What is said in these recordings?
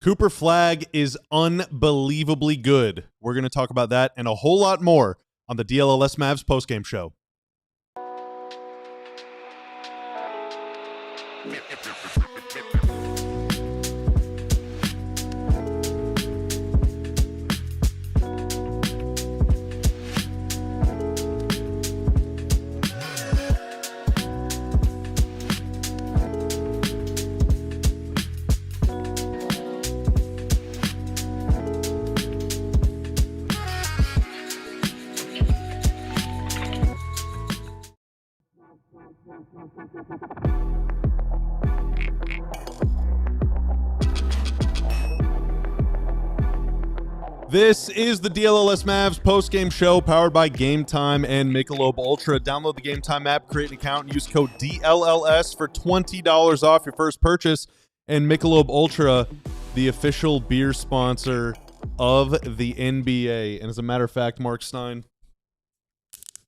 Cooper Flagg is unbelievably good. We're going to talk about that and a whole lot more on the DLLS Mavs postgame show. This is the DLLS Mavs post-game show powered by Game Time and Michelob Ultra. Download the Game Time app, create an account, and use code DLLS for $20 off your first purchase. And Michelob Ultra, the official beer sponsor of the NBA. And as a matter of fact, Mark Stein,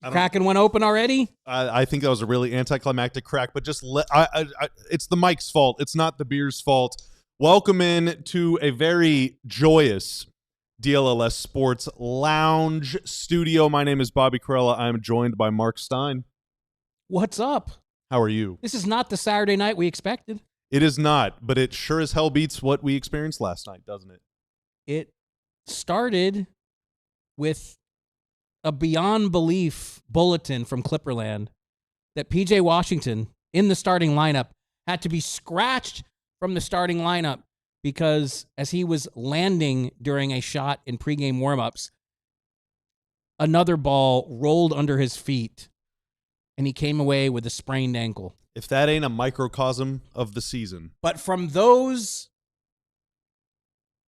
Cracking one open already? I think that was a really anticlimactic crack, but just it's the mic's fault. It's not the beer's fault. Welcome in to a very joyous DLLS Sports Lounge studio. My name is Bobby Corella. I'm joined by Mark Stein. What's up? How are you? This is not the Saturday night we expected. It is not, but it sure as hell beats what we experienced last night, doesn't it? It started with a beyond belief bulletin from Clipperland that PJ Washington in the starting lineup had to be scratched from the starting lineup because as he was landing during a shot in pregame warmups, another ball rolled under his feet and he came away with a sprained ankle. If that ain't a microcosm of the season. But from those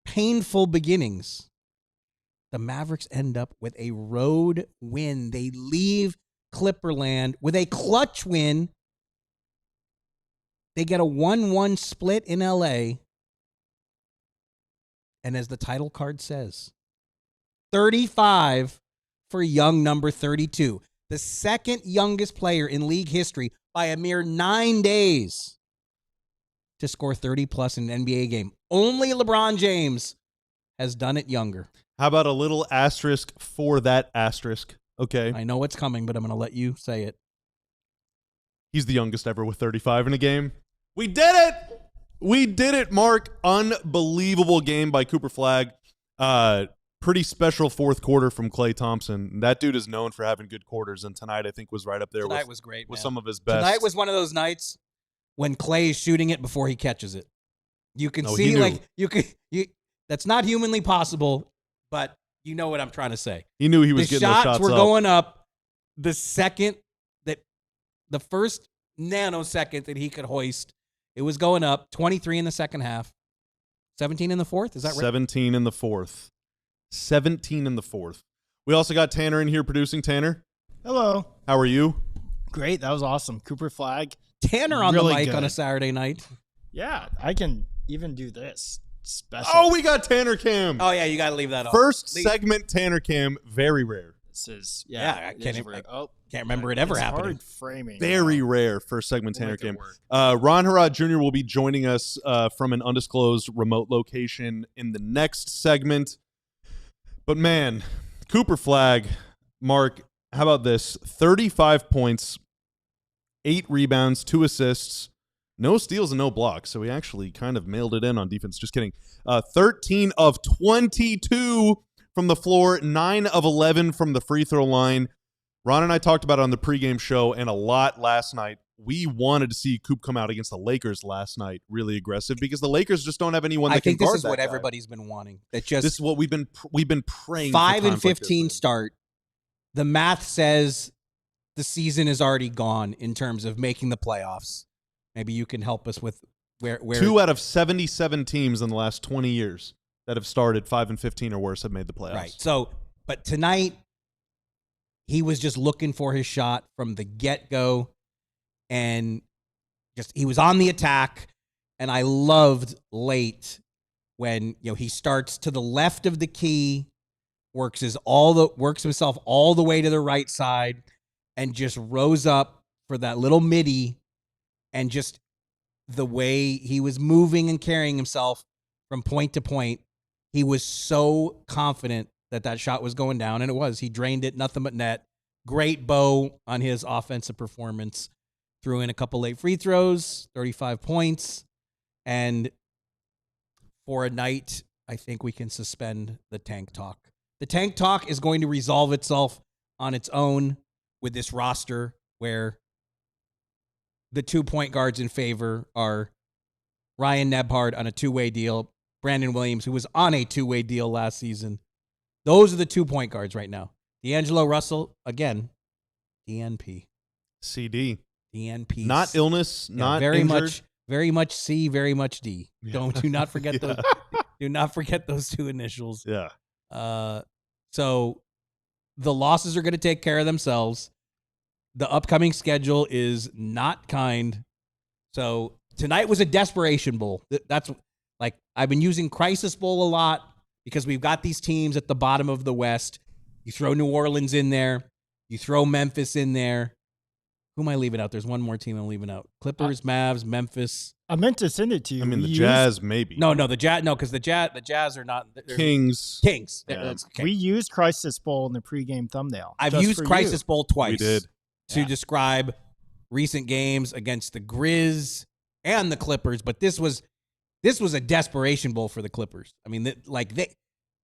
painful beginnings, the Mavericks end up with a road win. They leave Clipperland with a clutch win. They get a 1-1 split in LA. And as the title card says, 35 for young number 32. The second youngest player in league history by a mere 9 days to score 30-plus in an NBA game. Only LeBron James has done it younger. How about a little asterisk for that asterisk? Okay. I know what's coming, but I'm going to let you say it. He's the youngest ever with 35 in a game. We did it! We did it, Mark. Unbelievable game by Cooper Flagg. Pretty special fourth quarter from Klay Thompson. That dude is known for having good quarters, and tonight I think was right up there Tonight was great, with man. some of his best. Tonight was one of those nights when Klay is shooting it before he catches it. You can Oh, see, he like, knew. that's not humanly possible, but you know what I'm trying to say. He knew he was The getting those shots shots were up. going up the second that the first nanosecond that he could hoist. It was going up. 23 in the second half. 17 in the fourth? Is that right? 17 in the fourth. 17 in the fourth. We also got Tanner in here producing. Tanner, Hello. how are you? Great. That was awesome. Cooper Flagg. Tanner on Really the mic good. on a Saturday night. Yeah, I can even do this. Special. Oh, we got Tanner Cam. Oh, yeah, you got to leave that off. First segment Tanner Cam, very rare. This is, Yeah, I it can't is even- rare. Oh, Can't remember it ever it's happening. hard framing. Very rare first segment We'll Tanner make it Cam. work. Ron Harrod Jr. will be joining us from an undisclosed remote location in the next segment. But man, Cooper Flagg, Mark, how about this? 35 points, 8 rebounds, 2 assists, no steals and no blocks. So he actually kind of mailed it in on defense. Just kidding. 13 of 22 from the floor, 9 of 11 from the free throw line. Ron and I talked about it on the pregame show and a lot last night. We wanted to see Coop come out against the Lakers last night, really aggressive, because the Lakers just don't have anyone that I think can this guard is that what guy. everybody's been wanting. That just This is what we've been praying. 5 for and times like this, 15 man. start. The math says the season is already gone in terms of making the playoffs. Maybe you can help us with where 2 out of 77 teams in the last 20 years that have started 5 and 15 or worse have made the playoffs. right. So, but tonight he was just looking for his shot from the get-go, and just he was on the attack. And I loved late when he starts to the left of the key, works himself all the way to the right side, and just rose up for that little midi, and just the way he was moving and carrying himself from point to point. He was so confident that shot was going down, and it was. He drained it, nothing but net. Great bow on his offensive performance. Threw in a couple late free throws, 35 points. And for a night, I think we can suspend the tank talk. The tank talk is going to resolve itself on its own with this roster where the 2 point guards in favor are Ryan Nebhard on a 2-way deal, Brandon Williams, who was on a 2-way deal last season. Those are the 2 point guards right now. D'Angelo Russell, again, DNP. CD. DNP. Not illness, not very injured. very much C, very much D. Yeah. Do not forget those. Do not forget those 2 initials. Yeah. So the losses are going to take care of themselves. The upcoming schedule is not kind. So tonight was a desperation bowl. That's like, I've been using Crisis Bowl a lot because we've got these teams at the bottom of the West. You throw New Orleans in there. You throw Memphis in there. Who am I leaving out? There's one more team I'm leaving out. Clippers, Mavs, Memphis. I meant to send it to you. I mean, the Jazz, maybe. No, the Jazz. No, because the Jazz are not. Kings. Yeah. That's okay. We used Crisis Bowl in the pregame thumbnail. I've used Crisis Bowl twice. We did. To describe recent games against the Grizz and the Clippers, but this was a desperation bowl for the Clippers. I mean,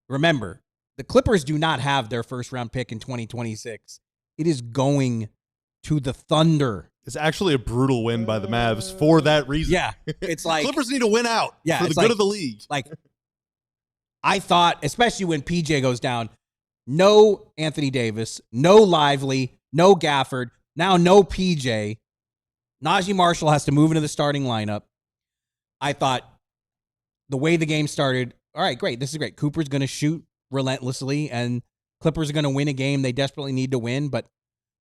remember, the Clippers do not have their first round pick in 2026. It is going to the Thunder. It's actually a brutal win by the Mavs for that reason. Yeah, it's like Clippers need to win out for the good of the league. Like, I thought, especially when PJ goes down, no Anthony Davis, no Lively, no Gafford, now no PJ. Najee Marshall has to move into the starting lineup. I thought the way the game started, all right, great. This is great. Cooper's going to shoot relentlessly, and Clippers are going to win a game they desperately need to win, but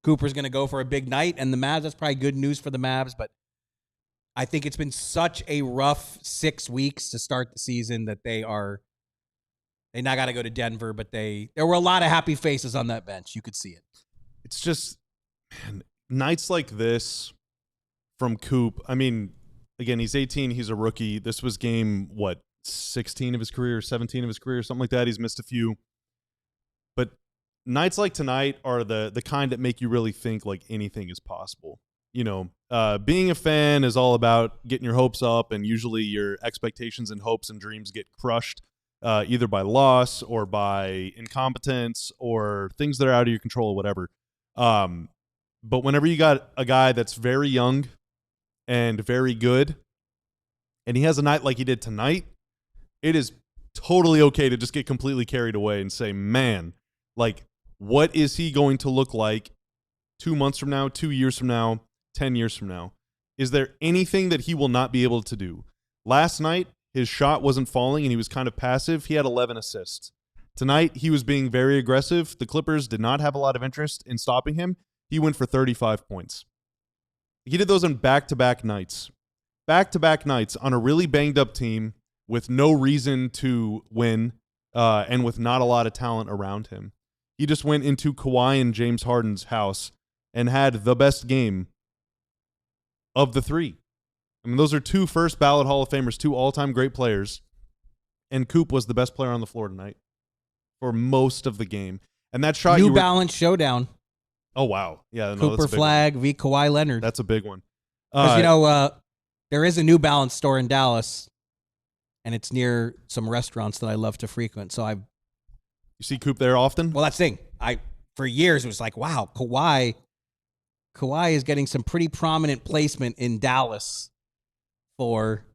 Cooper's going to go for a big night, and the Mavs, that's probably good news for the Mavs, but I think it's been such a rough 6 weeks to start the season that they now got to go to Denver, but there were a lot of happy faces on that bench. You could see it. It's just, man, nights like this from Coop. I mean, again, he's 18. He's a rookie. This was game, 16 of his career, 17 of his career, something like that. He's missed a few. But nights like tonight are the kind that make you really think like anything is possible. You know, being a fan is all about getting your hopes up, and usually your expectations and hopes and dreams get crushed either by loss or by incompetence or things that are out of your control or whatever. But whenever you got a guy that's very young and very good, and he has a night like he did tonight, it is totally okay to just get completely carried away and say, man, like, what is he going to look like 2 months from now, 2 years from now, 10 years from now? Is there anything that he will not be able to do? Last night, his shot wasn't falling and he was kind of passive. He had 11 assists. Tonight, he was being very aggressive. The Clippers did not have a lot of interest in stopping him. He went for 35 points. He did those on back-to-back nights. Back-to-back nights on a really banged-up team with no reason to win and with not a lot of talent around him. He just went into Kawhi and James Harden's house and had the best game of the three. I mean, those are 2 first-ballot Hall of Famers, 2 all-time great players, and Coop was the best player on the floor tonight for most of the game. And that shot, New Balance showdown. Oh, wow. Yeah, no, Cooper Flagg v. Kawhi Leonard. That's a big one. Because, there is a New Balance store in Dallas, and it's near some restaurants that I love to frequent. So you see Coop there often? Well, that's the thing. For years, it was like, wow, Kawhi is getting some pretty prominent placement in Dallas for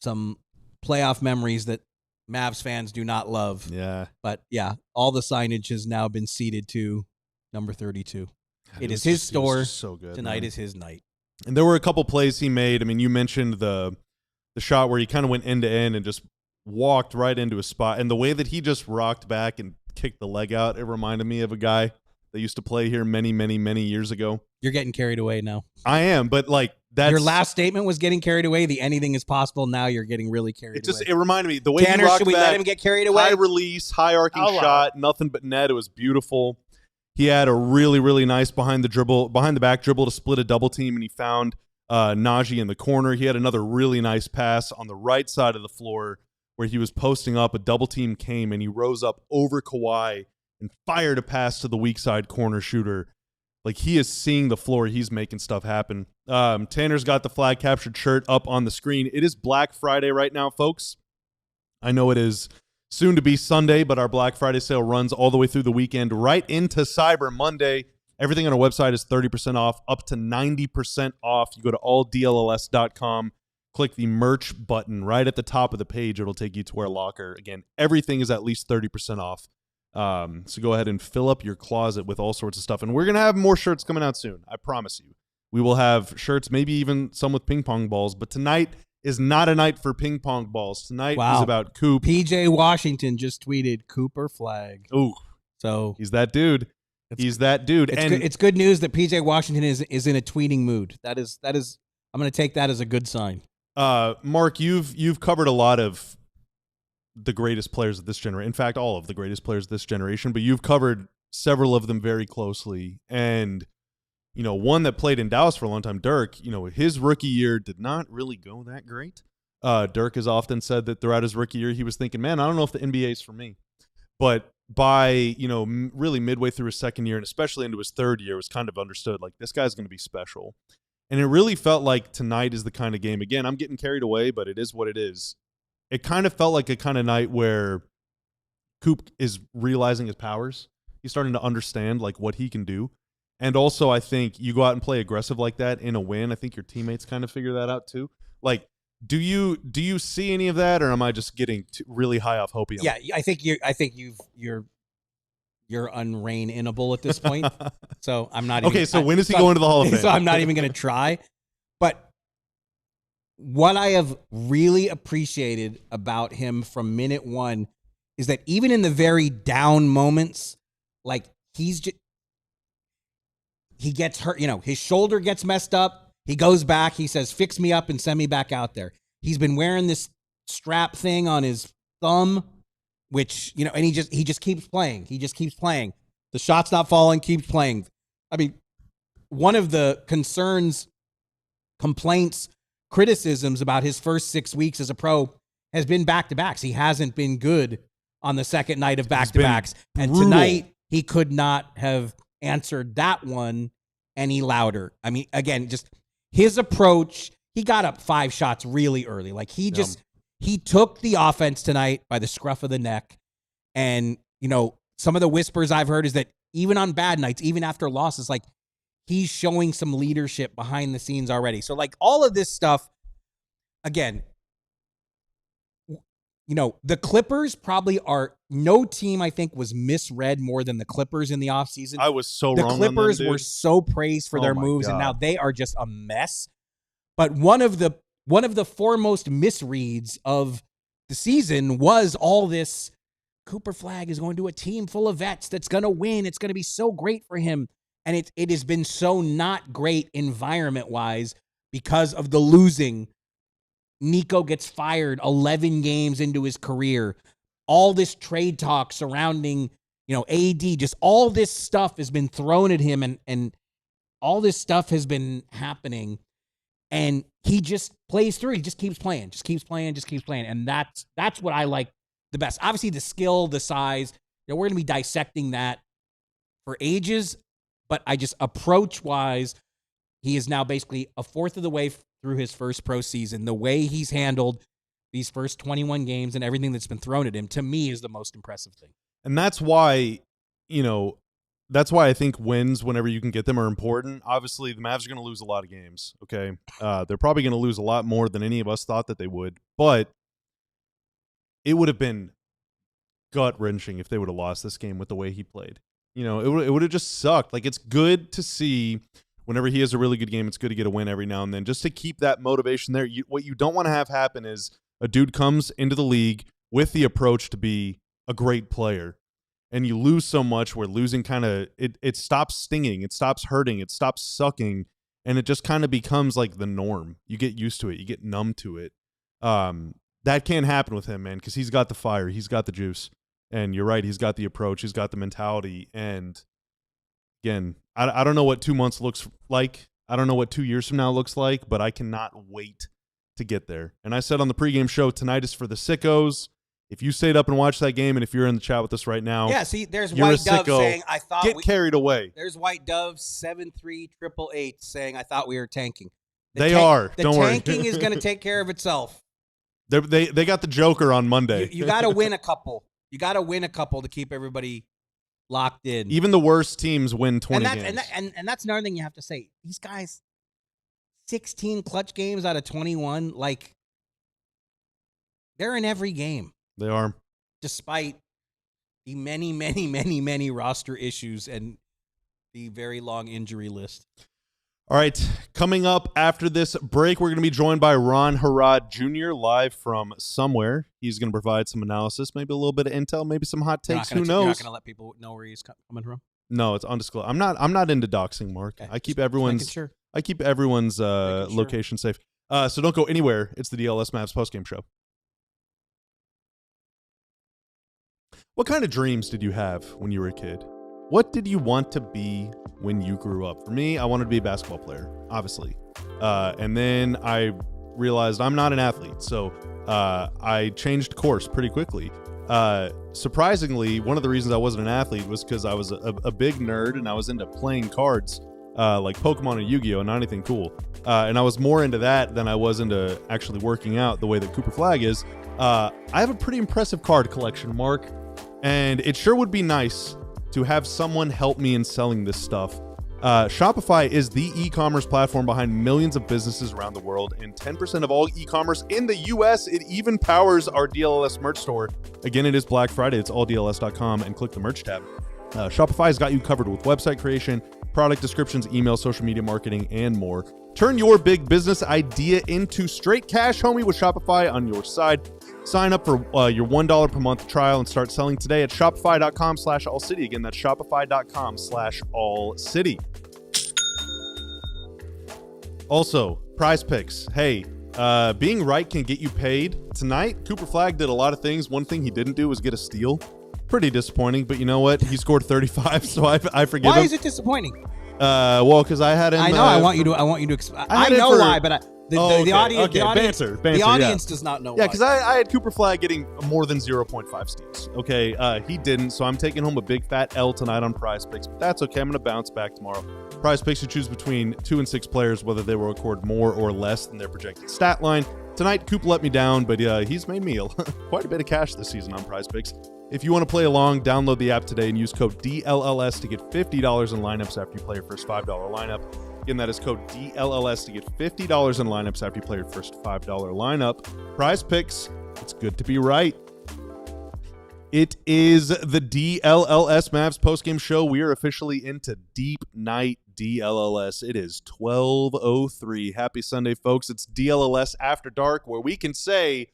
some playoff memories that Mavs fans do not love. Yeah. But, yeah, all the signage has now been ceded to number 32. It is his store. So good. Tonight is his night. And there were a couple plays he made. I mean, you mentioned the shot where he kind of went end to end and just walked right into a spot. And the way that he just rocked back and kicked the leg out, it reminded me of a guy that used to play here many, many, many years ago. You're getting carried away now. I am, but like that's your last statement was getting carried away. The anything is possible. Now you're getting really carried away. It reminded me the way Tanner, he rocked should we back, let him get carried away? High release, high arcing shot, nothing but net. It was beautiful. He had a really, really nice behind the back dribble to split a double team, and he found Najee in the corner. He had another really nice pass on the right side of the floor where he was posting up. A double team came, and he rose up over Kawhi and fired a pass to the weak side corner shooter. Like, he is seeing the floor. He's making stuff happen. Tanner's got the flag captured shirt up on the screen. It is Black Friday right now, folks. I know it is soon to be Sunday, but our Black Friday sale runs all the way through the weekend right into Cyber Monday. Everything on our website is 30% off, up to 90% off. You go to alldlls.com, click the merch button right at the top of the page. It'll take you to our locker. Again, everything is at least 30% off. So go ahead and fill up your closet with all sorts of stuff. And we're going to have more shirts coming out soon. I promise you. We will have shirts, maybe even some with ping pong balls. But tonight is not a night for ping pong balls. Tonight is about Coop. PJ Washington just tweeted Cooper Flagg. Ooh. So he's that dude. He's that dude. It's good news that PJ Washington is in a tweeting mood. That is I'm going to take that as a good sign. Mark, you've covered a lot of the greatest players of this generation. In fact, all of the greatest players of this generation, but you've covered several of them very closely. And, one that played in Dallas for a long time, Dirk, his rookie year did not really go that great. Dirk has often said that throughout his rookie year, he was thinking, man, I don't know if the NBA is for me. But by, really midway through his second year and especially into his third year, it was kind of understood, like, this guy's going to be special. And it really felt like tonight is the kind of game. Again, I'm getting carried away, but it is what it is. It kind of felt like a kind of night where Coop is realizing his powers. He's starting to understand, like, what he can do. And also, I think you go out and play aggressive like that in a win. I think your teammates kind of figure that out too. Like, do you see any of that, or am I just getting really high off hopium? Yeah, I think you're unreign-inable at this point. So I'm not. Okay, so when is he going to the Hall of Fame? So I'm not even going to try. But what I have really appreciated about him from minute one is that even in the very down moments, like, he gets hurt. His shoulder gets messed up. He goes back. He says, "Fix me up and send me back out there." He's been wearing this strap thing on his thumb, which, and he just keeps playing. He just keeps playing. The shot's not falling, keeps playing. I mean, one of the concerns, complaints, criticisms about his first 6 weeks as a pro has been back-to-backs. He hasn't been good on the second night of back-to-backs. And tonight, he could not have answered that one any louder. I mean, again, just his approach, he got up 5 shots really early. Like, he took the offense tonight by the scruff of the neck. And, some of the whispers I've heard is that even on bad nights, even after losses, like, he's showing some leadership behind the scenes already. So, like, all of this stuff, again, the Clippers probably are, no team I think was misread more than the Clippers in the offseason. I was so wrong. The Clippers on them, were so praised for their moves, God. and now they are just a mess. But one of the foremost misreads of the season was all this Cooper Flagg is going to a team full of vets that's going to win. It's going to be so great for him. And it has been so not great environment-wise because of the losing. Nico gets fired 11 games into his career. All this trade talk surrounding, AD, just all this stuff has been thrown at him, and all this stuff has been happening. And he just plays through. He just keeps playing, And that's what I like the best. Obviously, the skill, the size, we're going to be dissecting that for ages. But I just, approach-wise, he is now basically a fourth of the way through his first pro season. The way he's handled these first 21 games and everything that's been thrown at him, to me, is the most impressive thing. And that's why, I think wins, whenever you can get them, are important. Obviously, the Mavs are going to lose a lot of games, okay? They're probably going to lose a lot more than any of us thought that they would. But it would have been gut-wrenching if they would have lost this game with the way he played. It would have just sucked. Like, it's good to see whenever he has a really good game, it's good to get a win every now and then, just to keep that motivation there. What you don't want to have happen is a dude comes into the league with the approach to be a great player, and you lose so much where losing kind of, it stops stinging, it stops hurting, it stops sucking, and it just kind of becomes like the norm. You get used to it. You get numb to it. That can't happen with him, man, because he's got the fire. He's got the juice. And you're right, he's got the approach, he's got the mentality. And again, I don't know what 2 months looks like I don't know what 2 years from now looks like, but I cannot wait to get there. And I said on the pregame show, tonight is for the sickos. If you stayed up and watched that game, and if you're in the chat with us right now, Yeah, see, there's you're White a Dove sicko. saying, I thought Get carried away. There's White Dove 73888 saying, I thought we were tanking. They are. Don't worry. The tanking is going to take care of itself. They got the Joker on Monday. You got to win a couple. You got to win a couple to keep everybody locked in. Even the worst teams win 20 games. And that's another thing you have to say. These guys, 16 clutch games out of 21, like, they're in every game. They are. Despite the many roster issues and the very long injury list. All right, coming up after this break, we're going to be joined by Ron Harrod Jr. live from somewhere. He's going to provide some analysis, maybe a little bit of intel, maybe some hot takes. Who knows? You're not going to let people know where he's coming from? No, it's undisclosed. I'm not into doxing, Mark. Okay. I keep everyone's location safe. So don't go anywhere. It's the DLLS Mavs postgame show. What kind of dreams did you have when you were a kid? What did you want to be when you grew up? For me, I wanted to be a basketball player, obviously. And then I realized I'm not an athlete, so I changed course pretty quickly. Surprisingly, one of the reasons I wasn't an athlete was because I was a big nerd and I was into playing cards, like Pokemon and Yu-Gi-Oh! Not anything cool. And I was more into that than I was into actually working out the way that Cooper Flagg is. I have a pretty impressive card collection, Mark, and it sure would be nice to have someone help me in selling this stuff. Shopify is the e-commerce platform behind millions of businesses around the world, and 10% of all e-commerce in the U.S. It even powers our DLLS merch store. Again, it is Black Friday. It's alldls.com, and click the merch tab. Shopify has got you covered with website creation, product descriptions, email, social media marketing, and more. Turn your big business idea into straight cash, homie, with Shopify on your side. Sign up for your $1 per month trial and start selling today at shopify.com/allcity. Again, that's shopify.com/allcity. Also, Prize Picks. Hey, being right can get you paid. Tonight, Cooper Flagg did a lot of things. One thing he didn't do was get a steal. Pretty disappointing, but you know what? He scored 35, so I forgive him. Why is it disappointing? Well, because I had him. I know. I want you to. I know why, but the audience. The audience does not know. Yeah, because I had Cooper Flagg getting more than 0.5 steals. Okay, he didn't, so I'm taking home a big fat L tonight on Prize Picks. But that's okay. I'm going to bounce back tomorrow. Prize Picks, you choose between 2 and 6 players, whether they will record more or less than their projected stat line. Tonight, Coop let me down, but he's made me quite a bit of cash this season on Prize Picks. If you want to play along, download the app today and use code DLLS to get $50 in lineups after you play your first $5 lineup. Again, that is code DLLS to get $50 in lineups after you play your first $5 lineup. Prize Picks, it's good to be right. It is the DLLS Mavs postgame show. We are officially into Deep Night DLLS. It is 12:03. Happy Sunday, folks. It's DLLS After Dark, where we can say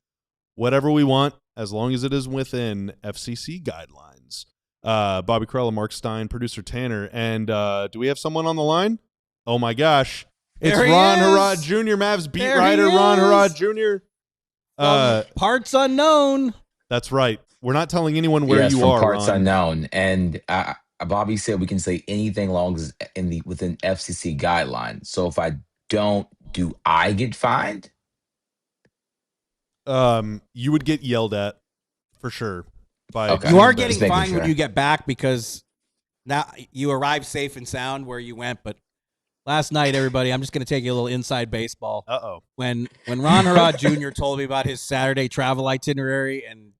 whatever we want as long as it is within FCC guidelines. Bobby Carella, Mark Stein, producer Tanner, and do we have someone on the line? Oh my gosh. It's Ron Harrod Jr., Mavs beat writer Ron Harrod Jr. Parts unknown. That's right. We're not telling anyone where you are. Parts Ron. unknown. And Bobby said we can say anything long as within FCC guidelines. So if I don't, do I get fined? You would get yelled at for sure. You are getting fined when you get back because now you arrived safe and sound where you went. But last night, everybody, I'm just going to take you a little inside baseball. When Ron Harrod Jr. told me about his Saturday travel itinerary and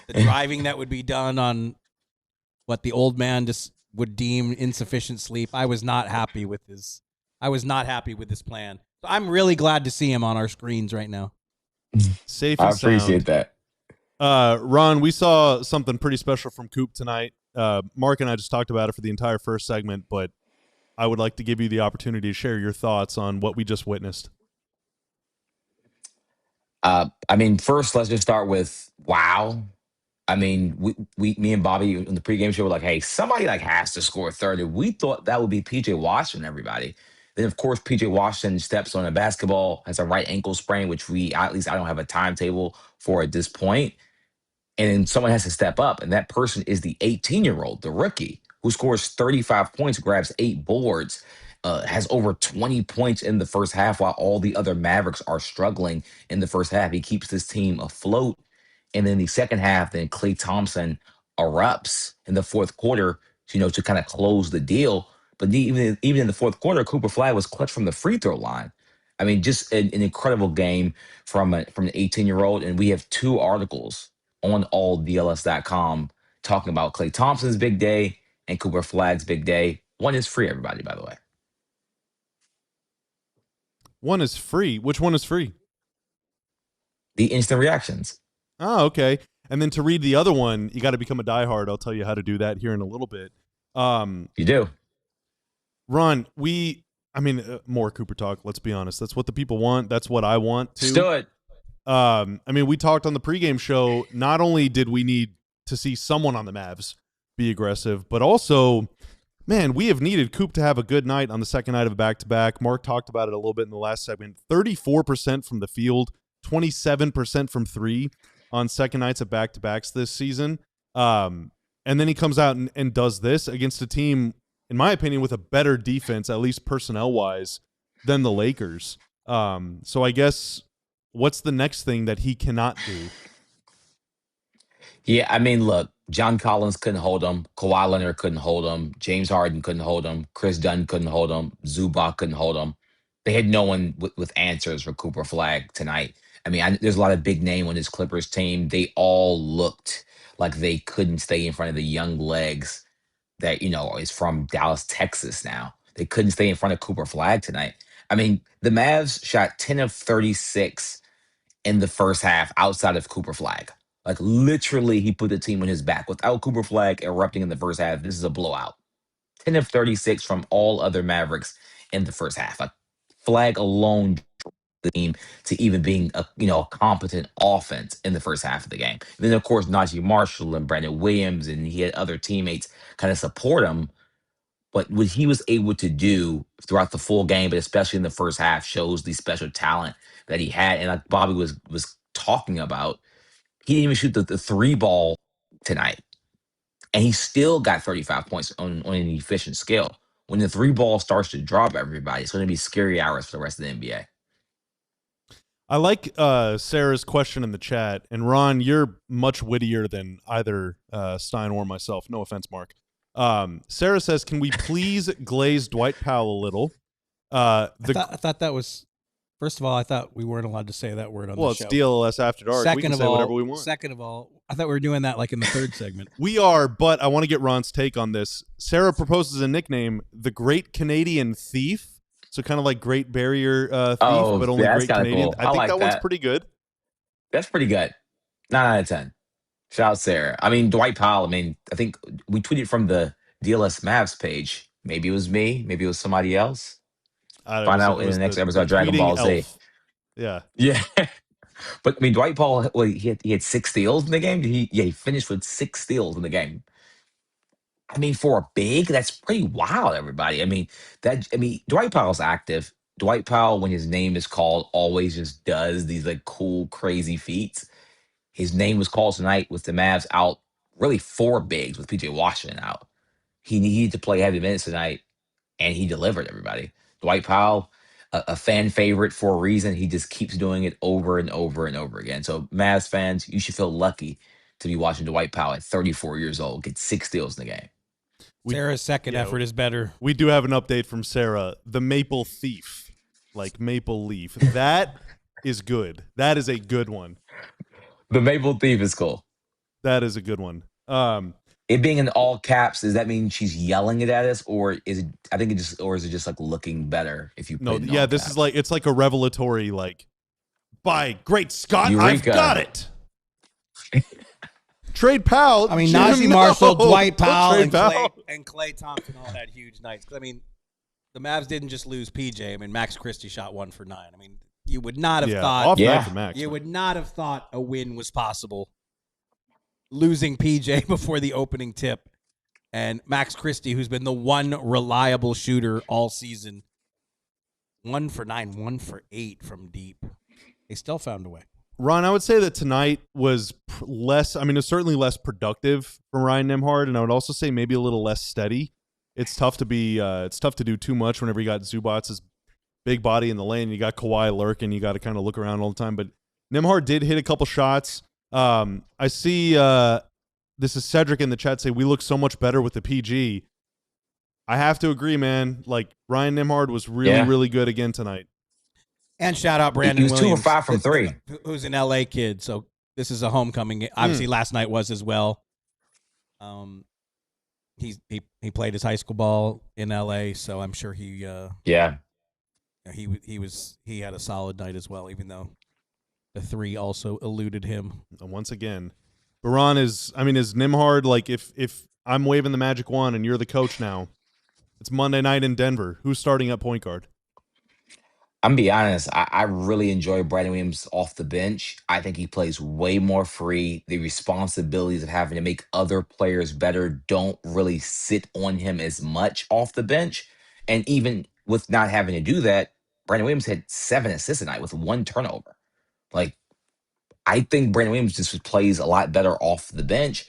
the driving that would be done on what the old man just would deem insufficient sleep, I was not happy with his plan. So I'm really glad to see him on our screens right now. Safe and sound. I appreciate that. Ron, we saw something pretty special from Coop tonight. Mark and I just talked about it for the entire first segment, but I would like to give you the opportunity to share your thoughts on what we just witnessed. First, let's just start with wow. Me and Bobby in the pregame show were like, hey, somebody has to score 30. We thought that would be PJ Washington, everybody. Then, of course, PJ Washington steps on a basketball, has a right ankle sprain, which I don't have a timetable for at this point. And then someone has to step up, and that person is the 18-year-old, the rookie, who scores 35 points, grabs 8 boards. has over 20 points in the first half while all the other Mavericks are struggling in the first half. He keeps this team afloat. And then the second half, then Klay Thompson erupts in the fourth quarter, to kind of close the deal. But even in the fourth quarter, Cooper Flagg was clutch from the free throw line. I mean, just an incredible game from an 18-year-old. And we have 2 articles on alldls.com talking about Klay Thompson's big day and Cooper Flagg's big day. One is free, everybody, by the way. One is free. Which one is free? The instant reactions. Oh, okay. And then to read the other one, you got to become a diehard. I'll tell you how to do that here in a little bit. You do. Ron, more Cooper talk, let's be honest. That's what the people want. That's what I want too. Stood. We talked on the pregame show. Not only did we need to see someone on the Mavs be aggressive, but also, man, we have needed Coop to have a good night on the second night of a back-to-back. Mark talked about it a little bit in the last segment. 34% from the field, 27% from 3 on second nights of back-to-backs this season. And then he comes out and does this against a team, in my opinion, with a better defense, at least personnel-wise, than the Lakers. So I guess what's the next thing that he cannot do? Yeah, I mean, look, John Collins couldn't hold him. Kawhi Leonard couldn't hold him. James Harden couldn't hold him. Chris Dunn couldn't hold him. Zubac couldn't hold him. They had no one with answers for Cooper Flagg tonight. I mean, there's a lot of big name on this Clippers team. They all looked like they couldn't stay in front of the young legs that, is from Dallas, Texas now. They couldn't stay in front of Cooper Flagg tonight. I mean, the Mavs shot 10 of 36 in the first half outside of Cooper Flagg. Like, literally, he put the team on his back. Without Cooper Flagg erupting in the first half, this is a blowout. 10 of 36 from all other Mavericks in the first half. Like, Flagg alone the team to even being a competent offense in the first half of the game. And then, of course, Najee Marshall and Brandon Williams, and he had other teammates kind of support him. But what he was able to do throughout the full game, but especially in the first half, shows the special talent that he had. And like Bobby was talking about, he didn't even shoot the 3 ball tonight. And he still got 35 points on an efficient scale. When the 3 ball starts to drop everybody, it's going to be scary hours for the rest of the NBA. I like Sarah's question in the chat. And Ron, you're much wittier than either Stein or myself. No offense, Mark. Sarah says, can we please glaze Dwight Powell a little? I thought that was, first of all, I thought we weren't allowed to say that word on the show. Well, it's DLLS After Dark. We can say whatever we want. Second of all, I thought we were doing that like in the third segment. We are, but I want to get Ron's take on this. Sarah proposes a nickname, the Great Canadian Thief. So kind of like Great Barrier Thief, but only Great Canadian. Cool. I think that one's pretty good. That's pretty good. 9 out of 10. Shout out Sarah. I mean, Dwight Powell, I think we tweeted from the DLS Mavs page. Maybe it was me. Maybe it was somebody else. Find out in the next episode of Dragon Ball Z. Yeah. Yeah. But, Dwight Powell, he had 6 steals in the game. He finished with 6 steals in the game. For a big, that's pretty wild, everybody. Dwight Powell's active. Dwight Powell, when his name is called, always just does these like cool, crazy feats. His name was called tonight with the Mavs out, really 4 bigs with PJ Washington out. He needed to play heavy minutes tonight, and he delivered, everybody. Dwight Powell, a fan favorite for a reason. He just keeps doing it over and over and over again. So, Mavs fans, you should feel lucky to be watching Dwight Powell at 34 years old get 6 steals in the game. Sarah's second effort is better. We do have an update from Sarah. The Maple Thief, like Maple Leaf. That is good. That is a good one. The Maple Thief is cool. That is a good one. It being in all caps, does that mean she's yelling it at us, or is it? I think is it just like looking better if you? Put it in this caps? is like it's like a revelatory like. By great Scott, Eureka. I've got it. Trade Powell. Najee Marshall, Dwight Powell, and Klay Thompson all had huge nights. The Mavs didn't just lose PJ. Max Christie shot 1 for 9. You would not have thought. You would not have thought a win was possible. Losing PJ before the opening tip, and Max Christie, who's been the one reliable shooter all season, 1 for 9, 1 for 8 from deep. They still found a way. Ron, I would say that tonight was less. It's certainly less productive from Ryan Nembhard, and I would also say maybe a little less steady. it's tough to do too much whenever you got Zubac's big body in the lane. You got Kawhi lurking. You got to kind of look around all the time. But Nembhard did hit a couple shots. I see this is Cedric in the chat say we look so much better with the PG. I have to agree, man. Like Ryan Nembhard was really good again tonight. And shout out Brandon He was Williams, 2 for 5 from 3. Who's an LA kid. So this is a homecoming game. Obviously, last night was as well. He played his high school ball in LA, so I'm sure he had a solid night as well, even though the 3 also eluded him. And once again, Baron is Nembhard, like if I'm waving the magic wand and you're the coach now, it's Monday night in Denver. Who's starting at point guard? I'm gonna be honest. I really enjoy Brandon Williams off the bench. I think he plays way more free. The responsibilities of having to make other players better don't really sit on him as much off the bench. And even with not having to do that, Brandon Williams had 7 assists tonight with 1 turnover. Like, I think Brandon Williams just plays a lot better off the bench,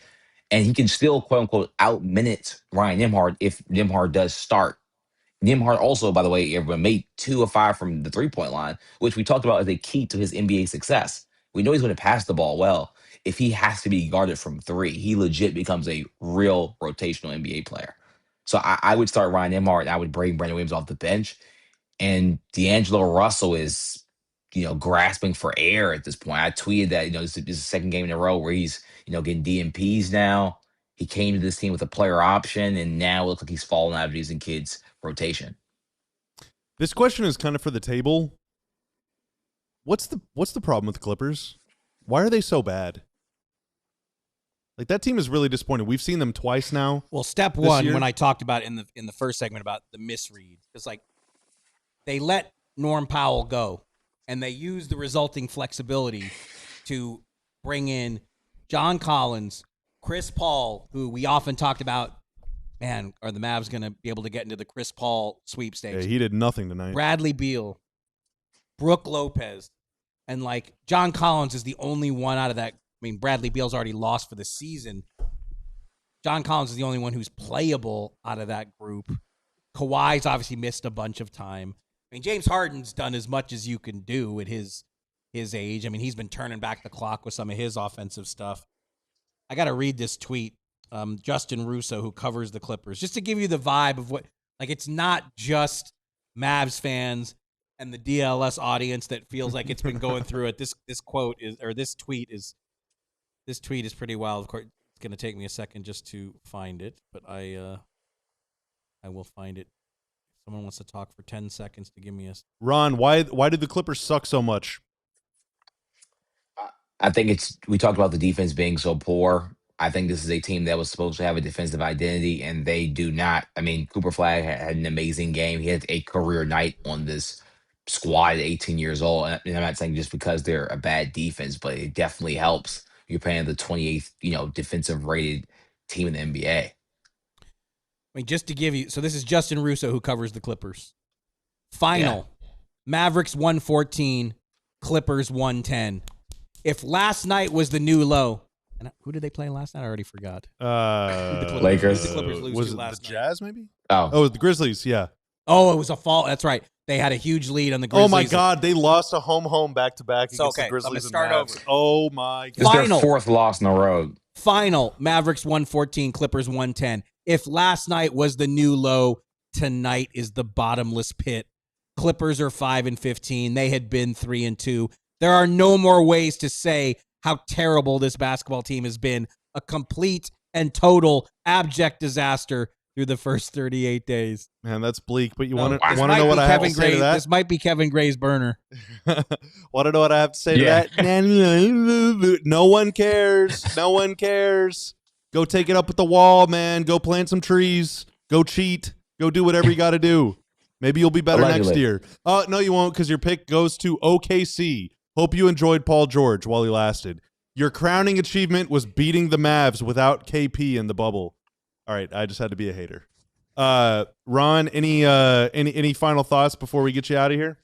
and he can still quote unquote out minute Ryan Nembhard if Nembhard does start. Nembhard also, by the way, everyone made 2 of 5 from the 3-point line, which we talked about as a key to his NBA success. We know he's going to pass the ball well. If he has to be guarded from 3, he legit becomes a real rotational NBA player. So I would start Ryan Nembhard, and I would bring Brandon Williams off the bench. And D'Angelo Russell is, grasping for air at this point. I tweeted that, this is the second game in a row where he's, getting DMPs now. He came to this team with a player option, and now it looks like he's falling out of these kids' rotation. This question is kind of for the table. What's the problem with the Clippers? Why are they so bad? Like, that team is really disappointing. We've seen them twice now. Well, step one, when I talked about in the first segment about the misread, it's like they let Norm Powell go, and they used the resulting flexibility to bring in John Collins, Chris Paul, who we often talked about, man, are the Mavs going to be able to get into the Chris Paul sweepstakes? Yeah, he did nothing tonight. Bradley Beal, Brooke Lopez, and like John Collins is the only one out of that. I mean, Bradley Beal's already lost for the season. John Collins is the only one who's playable out of that group. Kawhi's obviously missed a bunch of time. I mean, James Harden's done as much as you can do at his age. I mean, he's been turning back the clock with some of his offensive stuff. I got to read this tweet. Justin Russo, who covers the Clippers, just to give you the vibe of what, like, it's not just Mavs fans and the DLS audience that feels like it's been going through it. This tweet is pretty wild. Of course, it's going to take me a second just to find it, but I will find it. If someone wants to talk for 10 seconds to give me a... Ron, why did the Clippers suck so much? I think we talked about the defense being so poor. I think this is a team that was supposed to have a defensive identity, and they do not. I mean, Cooper Flagg had an amazing game. He had a career night on this squad at 18 years old. And I'm not saying just because they're a bad defense, but it definitely helps. You're playing the 28th, defensive rated team in the NBA. I mean, just to give you, so this is Justin Russo who covers the Clippers. Final, Mavericks 114, Clippers 110. If last night was the new low, and who did they play last night? I already forgot. Lakers. The Clippers lose Was it last the night? Jazz, maybe? Oh, the Grizzlies, yeah. Oh, it was a fall. That's right. They had a huge lead on the Grizzlies. Oh, my God. They lost a home back-to-back against okay. the Grizzlies. I'm gonna and start Mavs. over. Oh, my God. This is their Final. 4th loss in a row. Final, Mavericks 114, Clippers 110. If last night was the new low, tonight is the bottomless pit. Clippers are 5-15. They had been 3-2. There are no more ways to say how terrible this basketball team has been. A complete and total abject disaster through the first 38 days. Man, that's bleak, but you want to This know might what be I have Kevin to say to that? This might be Kevin Gray's burner. Want to know what I have to say to that? No one cares. No one cares. Go take it up with the wall, man. Go plant some trees. Go cheat. Go do whatever you got to do. Maybe you'll be better next year. No, you won't, because your pick goes to OKC. Hope you enjoyed Paul George while he lasted. Your crowning achievement was beating the Mavs without KP in the bubble. All right, I just had to be a hater. Ron, any final thoughts before we get you out of here?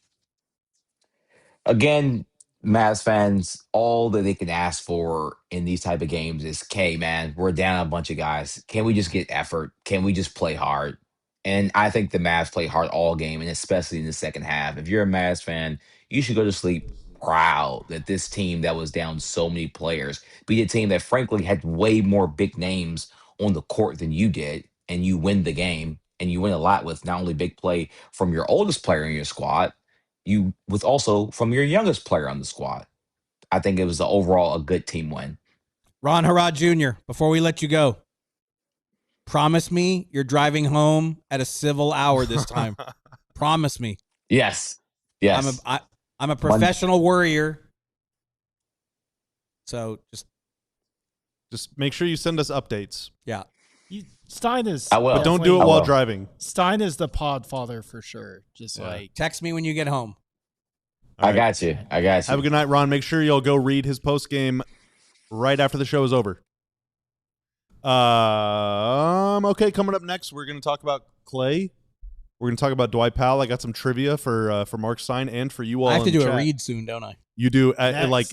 Again, Mavs fans, all that they can ask for in these type of games is, man, we're down a bunch of guys. Can we just get effort? Can we just play hard? And I think the Mavs played hard all game, and especially in the second half. If you're a Mavs fan, you should go to sleep proud that this team that was down so many players beat a team that frankly had way more big names on the court than you did, and you win the game. And you win a lot with not only big play from your oldest player in your squad, you with also from your youngest player on the squad. I think it was overall a good team win. Ron Harrod Jr., before we let you go, promise me you're driving home at a civil hour this time. Promise me. Yes. I'm a professional worrier. So Just make sure you send us updates. yeah. Stein is. I will. But don't do it I while will. driving. Stein is the pod father for sure. Just Yeah. like Text me when you get home. All I right. got you. Have a good night, Ron. Make sure you'll go read his post game right after the show is over. Okay, coming up next, we're going to talk about Klay. We're going to talk about Dwight Powell. I got some trivia for Mark Stein and for you all. I have to in the do a chat. read soon, don't I? You do next. like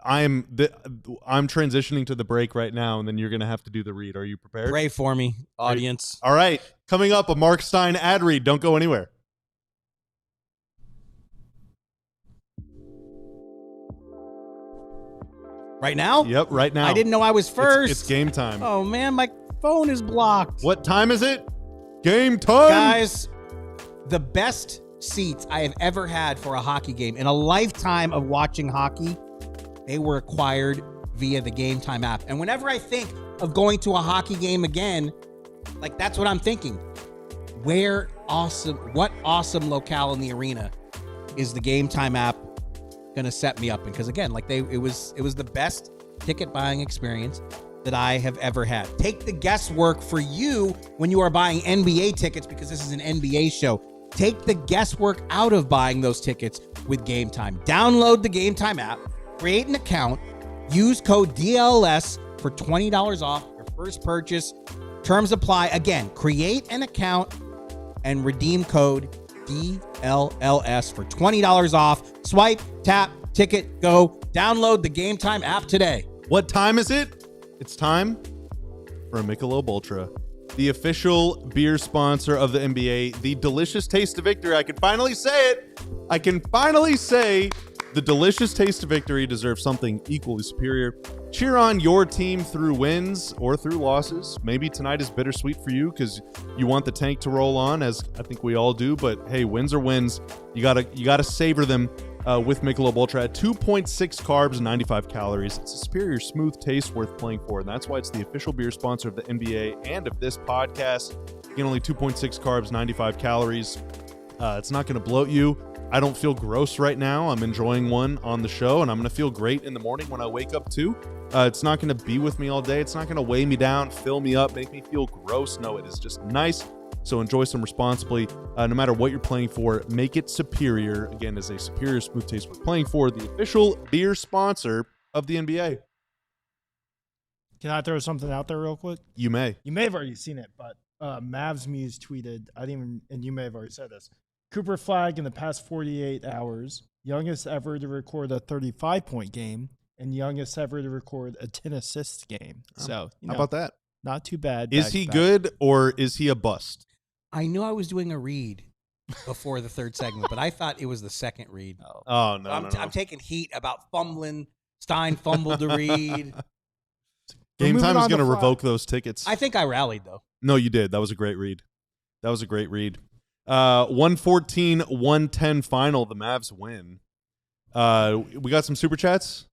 I'm transitioning to the break right now, and then you're going to have to do the read. Are you prepared? Pray for me, audience. All right, coming up, a Mark Stein ad read. Don't go anywhere. Right now? Yep, right now. I didn't know I was first. It's game time. Oh, man, my phone is blocked. What time is it? Game time. Guys, the best seats I have ever had for a hockey game in a lifetime of watching hockey, they were acquired via the Game Time app. And whenever I think of going to a hockey game again, like that's what I'm thinking. What awesome locale in the arena is the Game Time app gonna set me up in? Because again, like it was the best ticket buying experience that I have ever had. Take the guesswork for you when you are buying NBA tickets, because this is an NBA show. Take the guesswork out of buying those tickets with Game Time. Download the Game Time app, create an account, use code DLLS for $20 off your first purchase. Terms apply. Again, create an account and redeem code DLLS for $20 off. Swipe, tap, ticket, go. Download the Game Time app today. What time is it? It's time for a Michelob Ultra, the official beer sponsor of the NBA. The delicious taste of victory. I can finally say it. I can finally say the delicious taste of victory deserves something equally superior. Cheer on your team through wins or through losses. Maybe tonight is bittersweet for you because you want the tank to roll on, as I think we all do. But hey, wins are wins. You gotta savor them with Michelob Ultra at 2.6 carbs and 95 calories. It's a superior, smooth taste worth playing for, and that's why it's the official beer sponsor of the NBA and of this podcast. Again, only 2.6 carbs, 95 calories. It's not going to bloat you. I don't feel gross right now. I'm enjoying one on the show, and I'm going to feel great in the morning when I wake up too. It's not going to be with me all day. It's not going to weigh me down, fill me up, make me feel gross. No, it is just nice. So enjoy some responsibly. No matter what you're playing for, make it superior. Again, as a superior smooth taste worth playing for, the official beer sponsor of the NBA. Can I throw something out there real quick? You may. You may have already seen it, but Mavs Muse tweeted, and you may have already said this. Cooper Flagg in the past 48 hours, youngest ever to record a 35-point game, and youngest ever to record a 10-assist game. So, How about that? Not too bad. Is he good or is he a bust? I knew I was doing a read before the third segment, but I thought it was the second read. Oh, no, I'm taking heat about fumbling. Stein fumbled the read. Game moving Time is on to going to Flagg. revoke those tickets. I think I rallied, though. No, you did. That was a great read. 114-110 final. The Mavs win. We got some super chats.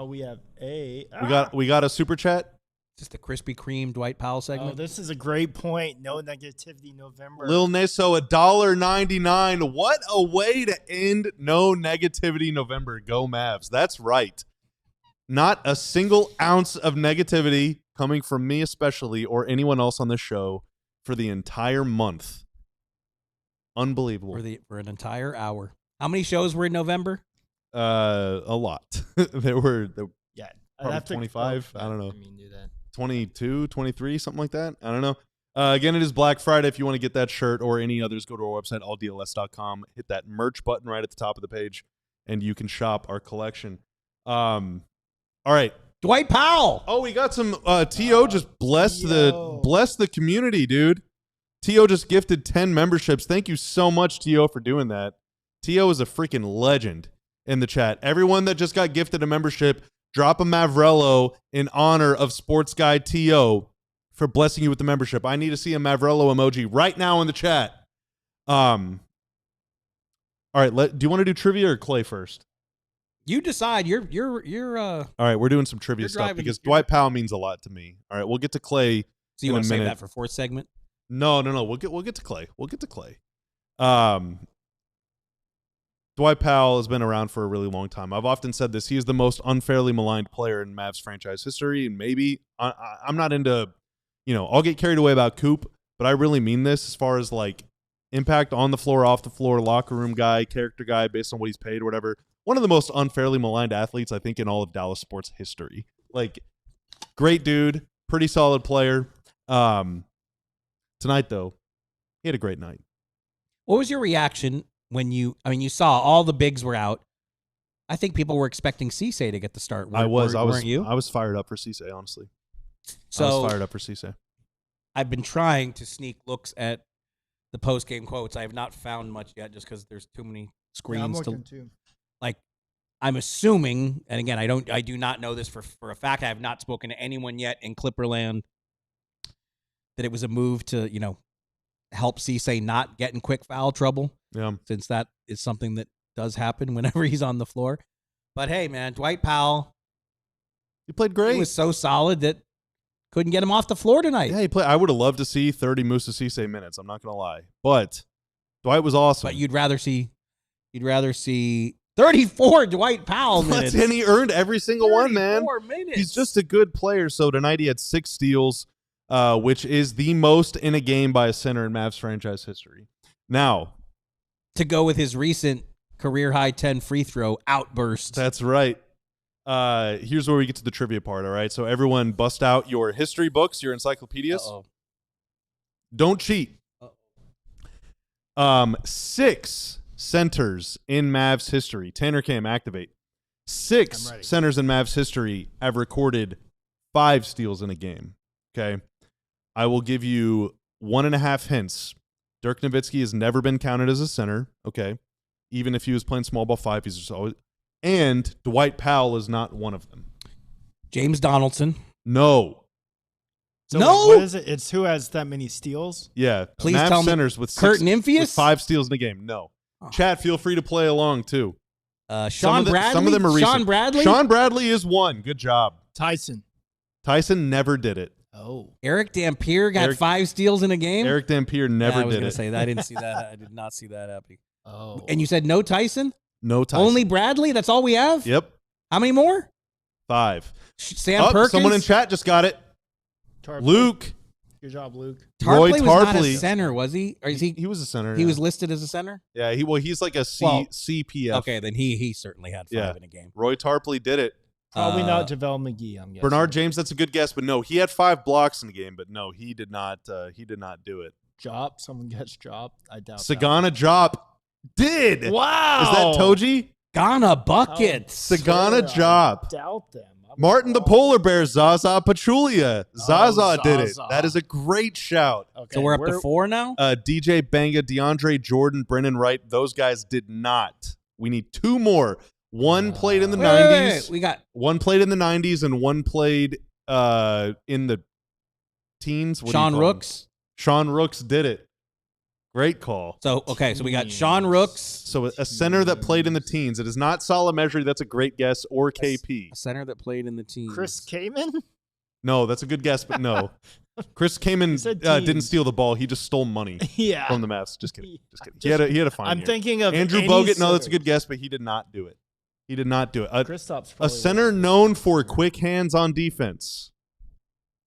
We have a. We got a super chat. Just the Krispy Kreme Dwight Powell segment. Oh, this is a great point. No negativity November. Lil Neso, $1.99. What a way to end No Negativity November. Go Mavs. That's right. Not a single ounce of negativity coming from me especially or anyone else on this show for the entire month. Unbelievable. For an entire hour. How many shows were in November? A lot. there were Yeah. probably 25. I don't know. Do that. 22, 23, something like that. I don't know. Again, it is Black Friday. If you want to get that shirt or any others, go to our website, alldls.com. Hit that merch button right at the top of the page, and you can shop our collection. All right. Dwight Powell. Oh, we got some T.O. just bless the community, dude. T.O. just gifted 10 memberships. Thank you so much, T.O., for doing that. T.O. is a freaking legend in the chat. Everyone that just got gifted a membership, drop a Mavrello in honor of Sports Guy T.O. for blessing you with the membership. I need to see a Mavrello emoji right now in the chat. All right, do you want to do trivia or Klay first? You decide. You're All right, we're doing some trivia stuff because Dwight Powell means a lot to me. All right, we'll get to Klay. So you in want a to save minute. that for fourth segment? No. We'll get to Klay. Dwight Powell has been around for a really long time. I've often said this. He is the most unfairly maligned player in Mavs franchise history, and maybe I'm not into, I'll get carried away about Coop, but I really mean this as far as like impact on the floor, off the floor, locker room guy, character guy, based on what he's paid or whatever. One of the most unfairly maligned athletes, I think, in all of Dallas sports history. Like, great dude, pretty solid player. Tonight, though, he had a great night. What was your reaction when you saw all the bigs were out? I think people were expecting Cisse to get the start. Weren't you? I was fired up for Cisse, honestly. So I was fired up for Cisse. I've been trying to sneak looks at the post-game quotes. I have not found much yet just because there's too many screens. I'm looking too. Like, I'm assuming, and again, I do not know this for a fact. I have not spoken to anyone yet in Clipperland that it was a move to, help Cisse not get in quick foul trouble. Yeah. Since that is something that does happen whenever he's on the floor. But hey, man, Dwight Powell. He played great. He was so solid that couldn't get him off the floor tonight. Yeah, he played. I would have loved to see 30 Musa Cisse minutes. I'm not going to lie. But Dwight was awesome. But you'd rather see 34 Dwight Powell minutes. And he earned every single one, man. Minutes. He's just a good player. So tonight he had 6 steals, which is the most in a game by a center in Mavs franchise history. Now, to go with his recent career-high 10 free throw outburst. That's right. Here's where we get to the trivia part, all right? So everyone bust out your history books, your encyclopedias. Uh-oh. Don't cheat. 6 centers in Mavs history. Tanner Cam, activate. 6 centers in Mavs history have recorded 5 steals in a game. Okay? I will give you 1.5 hints. Dirk Nowitzki has never been counted as a center. Okay? Even if he was playing small ball 5, he's just always... And Dwight Powell is not one of them. James Donaldson. No. So no. what is it? It's who has that many steals? Yeah. Please Mavs tell me. centers with Kurt Nymphius? with 5 steals in a game. No. Oh. Chat, feel free to play along too. Sean Bradley. Some of them are recent. Sean Bradley. Sean Bradley is one. Good job. Tyson Never did it. Oh. Eric Dampier got 5 steals in a game. Eric Dampier never did it. I was going to say that. I didn't see that. I did not see that happening. Oh. And you said no Tyson? No Tyson. Only Bradley? That's all we have? Yep. How many more? 5. Sam Perkins? Someone in chat just got it. Tarpley. Luke. Good job, Luke. Roy Tarpley was not a Tarpley. center, was he? Or is he? He was a center. He was listed as a center? Yeah, he's like a CPF. Okay, then he certainly had 5 in a game. Roy Tarpley did it. Probably not JaVale McGee, I'm guessing. Bernard James, that's a good guess, but no, he had 5 blocks in the game, but no, he did not do it. Jop, someone gets Jop. I doubt Sagana Jop did. Wow. Is that Toji? Ghana buckets. Sagana Jop. Doubt them. Martin the Polar Bear, Zaza Pachulia. Zaza did it. Zaza. That is a great shout. Okay, So we're up to 4 now? DJ Banga, DeAndre Jordan, Brennan Wright, those guys did not. We need 2 more. One played in the 90s. Wait. We got one played in the 90s and one played in the teens. Sean Rooks. Sean Rooks did it. Great call. So we got Sean Rooks. So a center that played in the teens. It is not Salamery. That's a great guess. Or KP. A center that played in the teens. Chris Kaman? No, that's a good guess, but no. Chris Kaman didn't steal the ball. He just stole money from the Mavs. Just kidding. He had a fine I'm year. thinking of Andrew Bogut. No, that's a good guess, but he did not do it. He did not do it. A center known for quick hands on defense.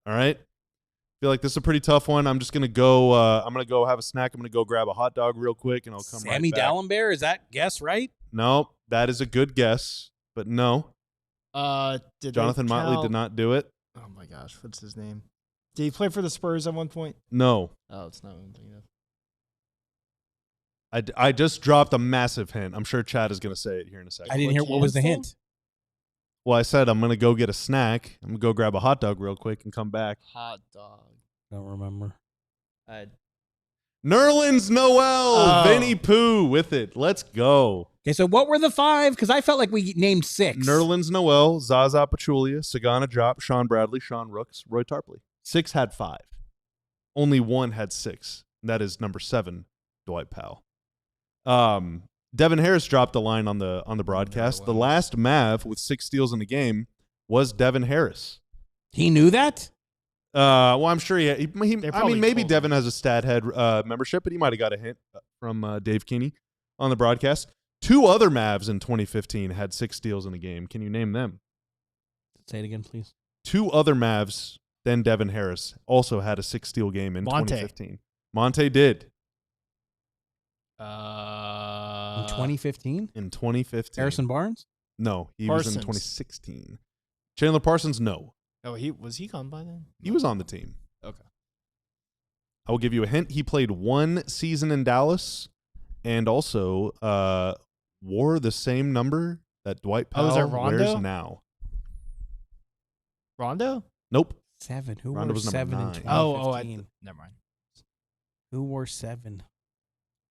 All right. I feel like this is a pretty tough one. I'm just gonna go. I'm gonna go have a snack. I'm gonna go grab a hot dog real quick, and I'll come Sammy right back. Dallenberg, is that guess right? No, that is a good guess, but no. Jonathan Motley did not do it. Oh my gosh, what's his name? Did he play for the Spurs at one point? No. Oh, it's not what I'm thinking of. I just dropped a massive hint. I'm sure Chad is gonna say it here in a second. I didn't hear. What was the hint? Well, I said I'm gonna go get a snack. I'm gonna go grab a hot dog real quick and come back. Hot dog. Don't remember. Nerlens Noel, Vinny Pooh with it. Let's go. Okay, so what were the 5? Because I felt like we named 6. Nerlens Noel, Zaza Pachulia, Sagana Diop, Sean Bradley, Sean Rooks, Roy Tarpley. 6 had 5. Only 1 had 6. And that is number 7, Dwight Powell. Devin Harris dropped a line on the broadcast. The last Mav with 6 steals in the game was Devin Harris. He knew that? Well, I'm sure I mean, maybe told Devin has a stat head membership, but he might have got a hint from Dave Keeney on the broadcast. 2 other Mavs in 2015 had 6 steals in a game. Can you name them? Say it again, please. 2 other Mavs than Devin Harris also had a 6-steal game in 2015. Monte did. In 2015? In 2015. Harrison Barnes? No, he Parsons. was in 2016. Chandler Parsons, no. Oh, was he gone by then? He was on the team. Okay. I will give you a hint. He played 1 season in Dallas and also wore the same number that Dwight Oh, is that Powell wears Rondo? now. Rondo? Nope. 7. Who Rondo wore was number 7 in 9. 2015? Never mind. Who wore 7?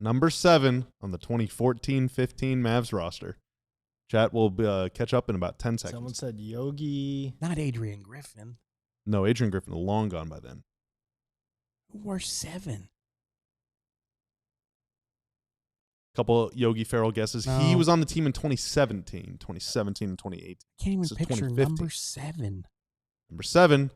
Number 7 on the 2014-15 Mavs roster. Chat will catch up in about 10 seconds. Someone said Yogi. Not Adrian Griffin. No, Adrian Griffin long gone by then. Who wore 7? Couple Yogi Ferrell guesses. No. He was on the team in 2017 and 2018. Can't even This is picture 2015. number 7. Number 7,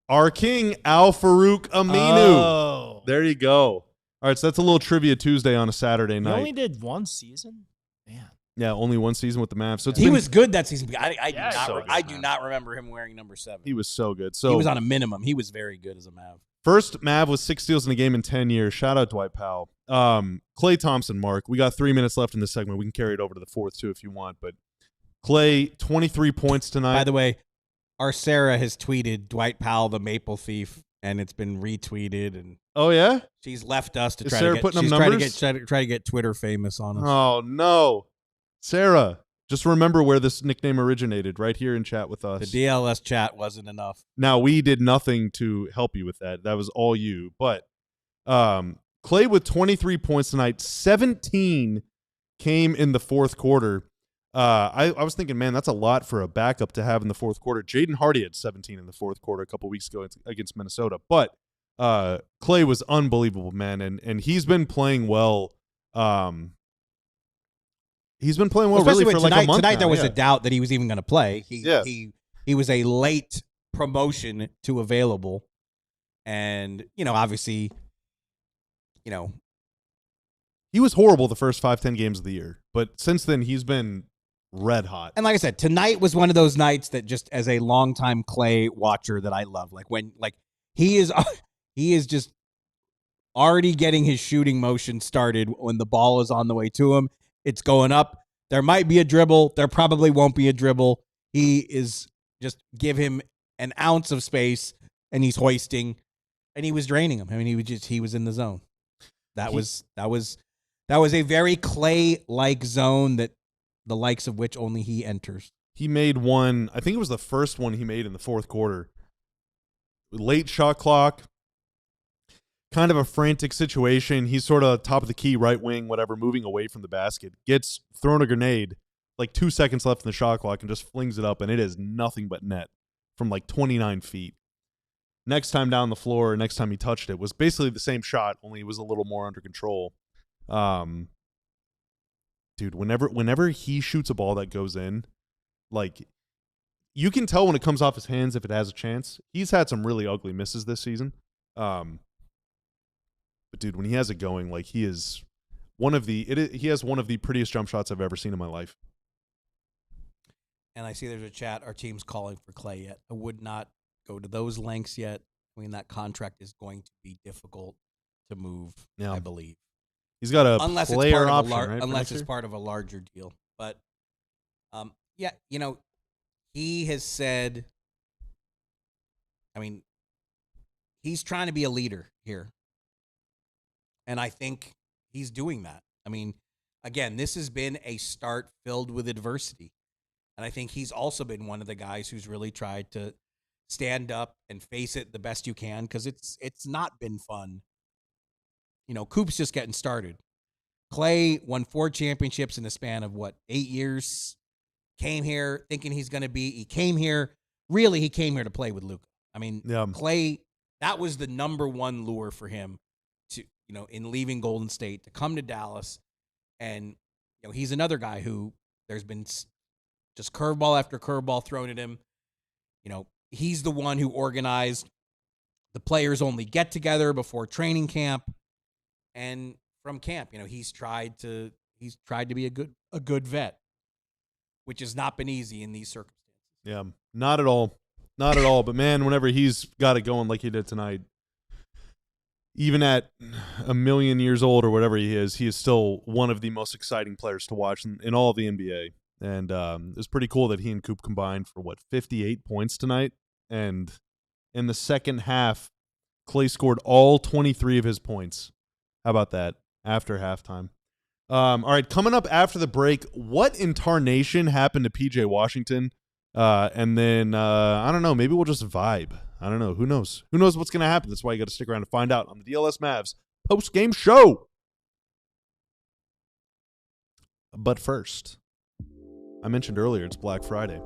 our king, Al Farouk Aminu. Oh. There you go. All right, so that's a little Trivia Tuesday on a Saturday He night. only did 1 season? Man. Yeah, only 1 season with the Mavs. So it's He been- was good that season. I do man. not remember him wearing number 7. He was so good. So He was on a minimum. He was very good as a Mav. first Mav with 6 steals in a game in 10 years. Shout out Dwight Powell. Klay Thompson, Mark. We got 3 minutes left in this segment. We can carry it over to the 4th too if you want. But Klay, 23 points tonight. By the way, our Sarah has tweeted Dwight Powell, the Maple Thief, and it's been retweeted, and Oh yeah? she's left us to Is try Sarah to get. putting She's up trying to numbers? try to get Twitter famous on us. Oh no. Sarah, just remember where this nickname originated, right here in chat with us. The DLS chat wasn't enough. Now, we did nothing to help you with that. That was all you. But Klay with 23 points tonight, 17 came in the 4th quarter. I was thinking, man, that's a lot for a backup to have in the 4th quarter. Jaden Hardy had 17 in the 4th quarter a couple weeks ago against Minnesota. But Klay was unbelievable, man, and he's been playing well. He's been playing well Especially really for when like a month Tonight now. there was Yeah. a doubt that he was even going to play. Yeah. He was a late promotion to available, and obviously, He was horrible the first 5-10 games of the year, but since then he's been red hot. and like I said, tonight was one of those nights that just as a longtime Klay watcher that I love. Like when he is just already getting his shooting motion started when the ball is on the way to him. It's going up. There might be a dribble. There probably won't be a dribble. He is just give him an ounce of space and he's hoisting, and he was draining him. I mean, he was in the zone. That was a very Klay-like zone that the likes of which only he enters. He made one, I think it was the first one he made in the 4th quarter. Late shot clock, kind of a frantic situation. He's sort of top of the key, right wing, whatever, moving away from the basket. Gets thrown a grenade, like 2 seconds left in the shot clock, and just flings it up, and it is nothing but net from like 29 feet. Next time down the floor, next time he touched it, was basically the same shot, only it was a little more under control. Dude, whenever he shoots a ball that goes in, like, you can tell when it comes off his hands if it has a chance. He's had some really ugly misses this season. But dude, when he has it going, like, he has one of the prettiest jump shots I've ever seen in my life. And I see there's a chat. Our team's calling for Klay yet. I would not go to those lengths yet. I mean, that contract is going to be difficult to move, Yeah. I believe. He's got a Unless player it's part option, of right? unless it's part of a larger deal. But yeah, he has said, I mean, he's trying to be a leader here. And I think he's doing that. I mean, again, this has been a start filled with adversity. And I think he's also been one of the guys who's really tried to stand up and face it the best you can, because it's not been fun, Coop's just getting started. Klay won 4 championships in the span of 8 years. Came here thinking he came here to play with Luka. I mean, Klay, that was the number one lure for him to, in leaving Golden State to come to Dallas. And, he's another guy who there's been just curveball after curveball thrown at him. He's the one who organized the players only get together before training camp. And from camp, he's tried to be a good vet, which has not been easy in these circumstances. Yeah, not at all. Not at all. But, man, whenever he's got it going like he did tonight, even at 1,000,000 years old or whatever he is still one of the most exciting players to watch in all of the NBA. And it was pretty cool that he and Coop combined for, 58 points tonight. And in the second half, Klay scored all 23 of his points. How about that? After halftime. All right, coming up after the break, what in tarnation happened to PJ Washington? And then, I don't know, maybe we'll just vibe. I don't know. Who knows? Who knows what's going to happen? That's why you got to stick around to find out on the DLS Mavs post-game show. But first, I mentioned earlier, it's Black Friday.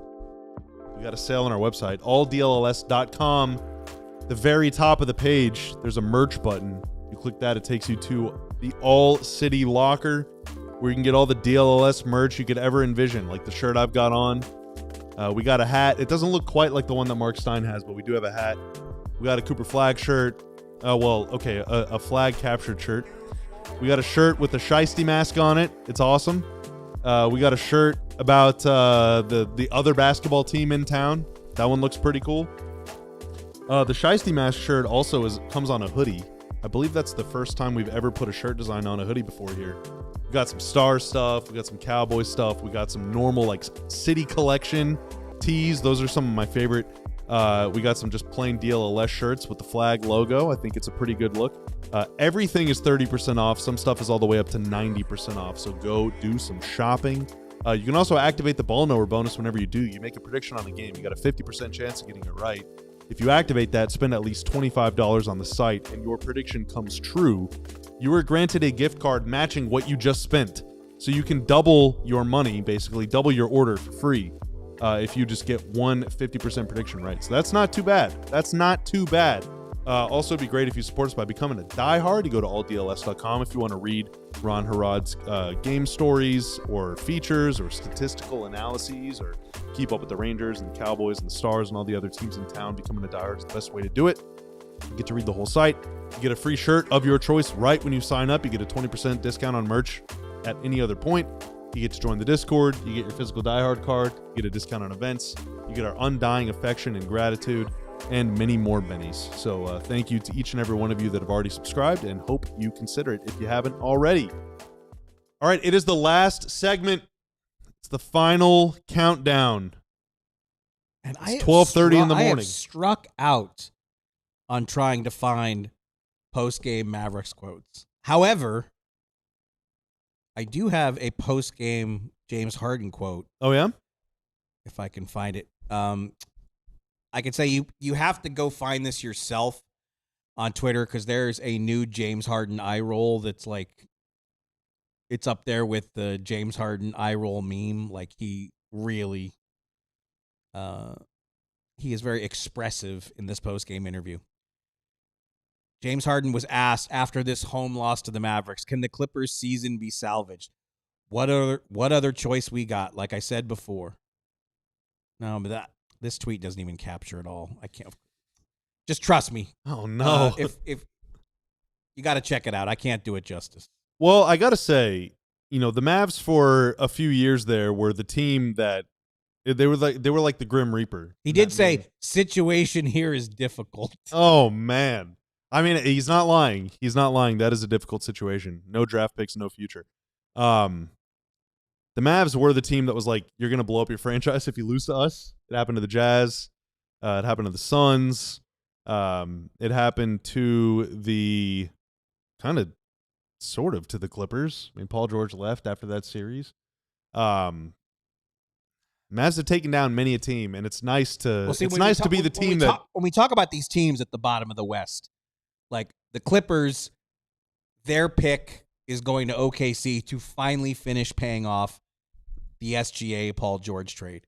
We got a sale on our website, alldlls.com. The very top of the page, there's a merch button. You click that, it takes you to the All City Locker, where you can get all the DLLS merch you could ever envision, like the shirt I've got on. We got a hat. It doesn't look quite like the one that Mark Stein has, but we do have a hat. We got a Cooper Flagg shirt. A flag captured shirt. We got a shirt with a Shiesty mask on it. It's awesome. We got a shirt about the other basketball team in town. That one looks pretty cool. The Shiesty mask shirt also comes on a hoodie. I believe that's the first time we've ever put a shirt design on a hoodie before here. We got some Star stuff. We got some Cowboy stuff. We got some normal City Collection tees. Those are some of my favorite. We got some just plain DLLS shirts with the flag logo. I think it's a pretty good look. Everything is 30% off. Some stuff is all the way up to 90% off. So go do some shopping. You can also activate the ball knower bonus whenever you do. You make a prediction on the game. You got a 50% chance of getting it right. If you activate that, spend at least $25 on the site, and your prediction comes true, you are granted a gift card matching what you just spent. So you can double your money, basically double your order for free if you just get one 50% prediction right. So that's not too bad. Also, it'd be great if you support us by becoming a diehard. You go to alldls.com if you want to read Ron Harrod's game stories or features or statistical analyses, or keep up with the Rangers and the Cowboys and the Stars and all the other teams in town. Becoming a diehard is the best way to do it. You get to read the whole site. You get a free shirt of your choice right when you sign up. You get a 20% discount on merch at any other point. You get to join the Discord. You get your physical diehard card. You get a discount on events. You get our undying affection and gratitude, and many more bennies. So thank you to each and every one of you that have already subscribed, and hope you consider it if you haven't already. All right, it is the last segment. It's the final countdown. And it's 12:30 in the morning. I have struck out on trying to find post-game Mavericks quotes. However, I do have a post-game James Harden quote. Oh, yeah? If I can find it. I can say you have to go find this yourself on Twitter, because there's a new James Harden eye roll that's it's up there with the James Harden eye roll meme. He really, he is very expressive in this post-game interview. James Harden was asked after this home loss to the Mavericks, can the Clippers season be salvaged? What other choice we got? Like I said before. No, but this tweet doesn't even capture it all. I can't. Just trust me. Oh no! If you got to check it out, I can't do it justice. Well, I got to say, the Mavs for a few years there were the team that they were like the Grim Reaper. He did say situation here is difficult. Oh man. I mean, he's not lying. That is a difficult situation. No draft picks, no future. The Mavs were the team that was like, you're going to blow up your franchise if you lose to us. It happened to the Jazz. It happened to the Suns. It happened to the sort of to the Clippers. I mean, Paul George left after that series. Mavs have taken down many a team, and it's nice to be the team that... When we talk about these teams at the bottom of the West, like the Clippers, their pick is going to OKC to finally finish paying off the SGA Paul George trade.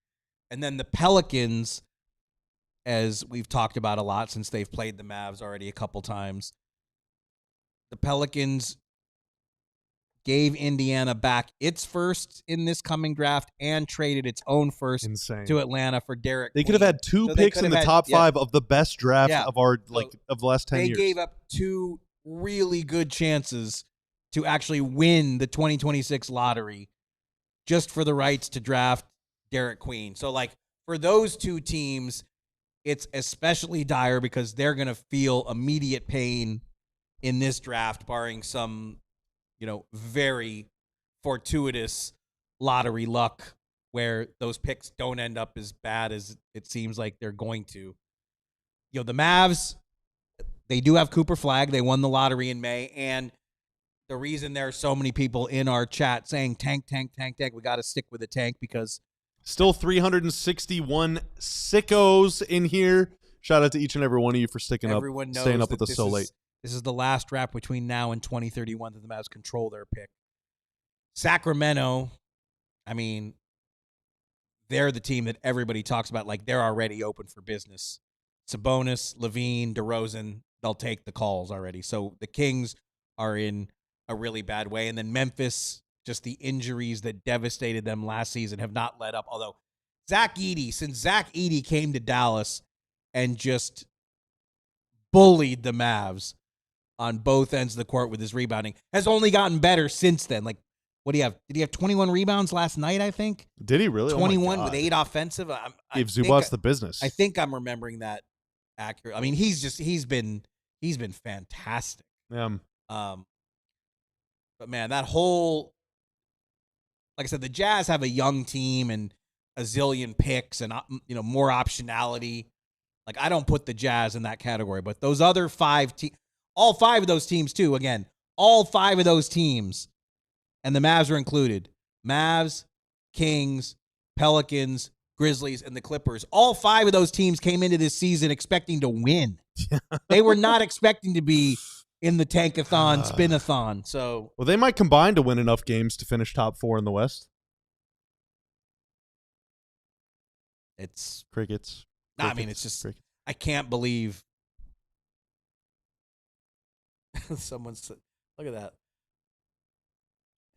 And then the Pelicans, as we've talked about a lot since they've played the Mavs already a couple times, the Pelicans gave Indiana back its first in this coming draft and traded its own first to Atlanta for Derek They Queen. could have had two picks in the top 5 of the best draft of our of the last 10 years. They gave up 2 really good chances to actually win the 2026 lottery just for the rights to draft Derek Queen. So, like, for those 2 teams, it's especially dire because they're going to feel immediate pain in this draft, barring some, very fortuitous lottery luck where those picks don't end up as bad as it seems like they're going to. The Mavs, they do have Cooper Flagg. They won the lottery in May, and the reason there are so many people in our chat saying tank, we got to stick with the tank because still 361 sickos in here. Shout out to each and every one of you for staying up with us so late. This is the last draft between now and 2031 that the Mavs control their pick. Sacramento, I mean, they're the team that everybody talks about like they're already open for business. Sabonis, Levine, DeRozan, they'll take the calls already. So the Kings are in a really bad way. And then Memphis, just the injuries that devastated them last season have not let up. Although since Zach Edey came to Dallas and just bullied the Mavs on both ends of the court with his rebounding, has only gotten better since then. Like, what do you have? Did he have 21 rebounds last night, I think? Did he really? 21 with 8 offensive. Gave Zubats the business. I think I'm remembering that accurate. I mean, he's been fantastic. Yeah. But man, that whole, like I said, the Jazz have a young team and a zillion picks and more optionality. Like, I don't put the Jazz in that category, but those other 5 teams, all 5 of those teams too. Again, all 5 of those teams, and the Mavs are included. Mavs, Kings, Pelicans, Grizzlies, and the Clippers. All 5 of those teams came into this season expecting to win. They were not expecting to be in the tankathon, spinathon. So, well, they might combine to win enough games to finish top 4 in the West. It's crickets. I mean, it's just crickets. I can't believe someone's. Look at that.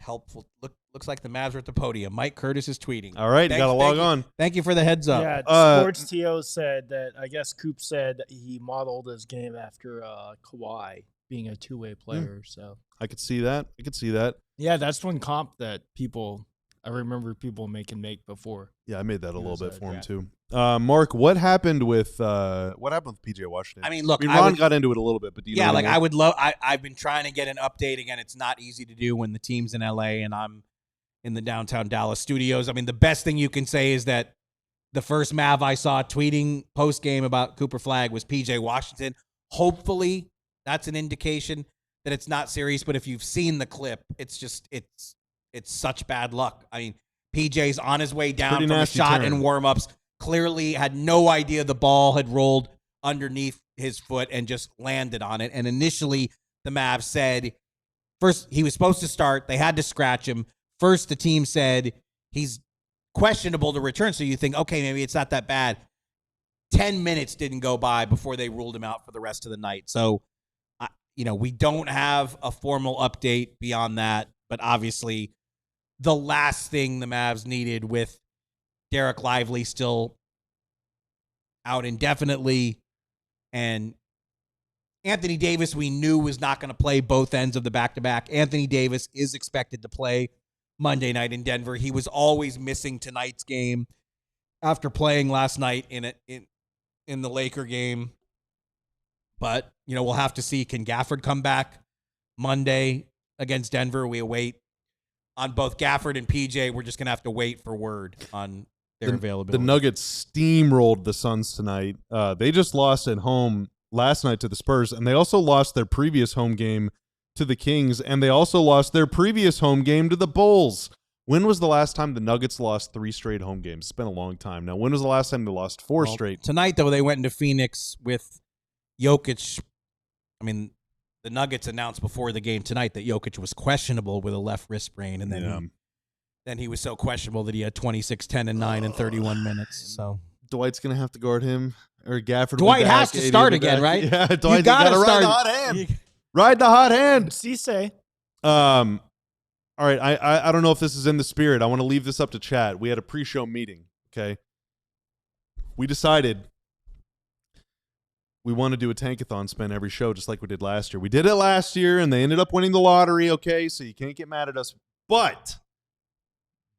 Helpful. Looks like the Mavs are at the podium. Mike Curtis is tweeting. All right, you got to log on. Thank you for the heads up. Yeah, Sports TO said that, I guess Coop said he modeled his game after Kawhi being a two-way player. So I could see that. Yeah, that's one comp that I remember people making before. Yeah, I made that a little bit for him too. Mark, what happened with PJ Washington? I mean, look, Ron got into it a little bit, but do you know like, I would love. I've been trying to get an update again. It's not easy to do when the team's in LA and I'm in the downtown Dallas studios. I mean, the best thing you can say is that the first Mav I saw tweeting post game about Cooper Flagg was PJ Washington. Hopefully, that's an indication that it's not serious. But if you've seen the clip, it's such bad luck. I mean, PJ's on his way down from a shot and warm-ups. Clearly had no idea the ball had rolled underneath his foot and just landed on it. And initially, the Mavs said, first, he was supposed to start. They had to scratch him. First, the team said he's questionable to return. So you think, okay, maybe it's not that bad. 10 minutes didn't go by before they ruled him out for the rest of the night. So, we don't have a formal update beyond that. But obviously, the last thing the Mavs needed with Derek Lively still out indefinitely and Anthony Davis, we knew was not going to play both ends of the back-to-back. Anthony Davis is expected to play Monday night in Denver. He was always missing tonight's game after playing last night in the Laker game. But, we'll have to see. Can Gafford come back Monday against Denver? We await on both Gafford and PJ. We're just going to have to wait for word on their availability. The Nuggets steamrolled the Suns tonight. They just lost at home last night to the Spurs, and they also lost their previous home game to the Kings, and they also lost their previous home game to the Bulls. When was the last time the Nuggets lost 3 straight home games? It's been a long time now. When was the last time they lost 4 straight? Tonight, though, they went into Phoenix with Jokic. I mean, the Nuggets announced before the game tonight that Jokic was questionable with a left wrist sprain, and then he was so questionable that he had 26, 10, and 9 in 31 minutes. So Dwight's going to have to guard him. Or Gafford. Dwight has to start again, right? Yeah, Dwight got to ride the hot hand. Ride the hot hand. Cisse. All right, I don't know if this is in the spirit. I want to leave this up to chat. We had a pre-show meeting, okay? We decided we want to do a tankathon spin every show just like we did last year. We did it last year, and they ended up winning the lottery, okay? So you can't get mad at us. But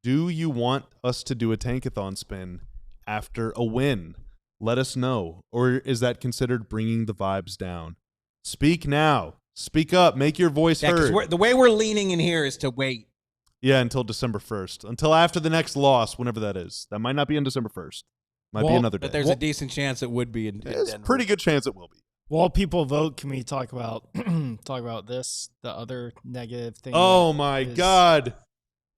do you want us to do a tankathon spin after a win? Let us know. Or is that considered bringing the vibes down? Speak now. Speak up. Make your voice heard. The way we're leaning in here is to wait. Yeah, until December 1st. Until after the next loss, whenever that is. That might not be on December 1st. Might be another day. But there's a decent chance it would be in There's Denver. a pretty good chance it will be. While people vote, can we talk about this, the other negative thing? Oh, my God.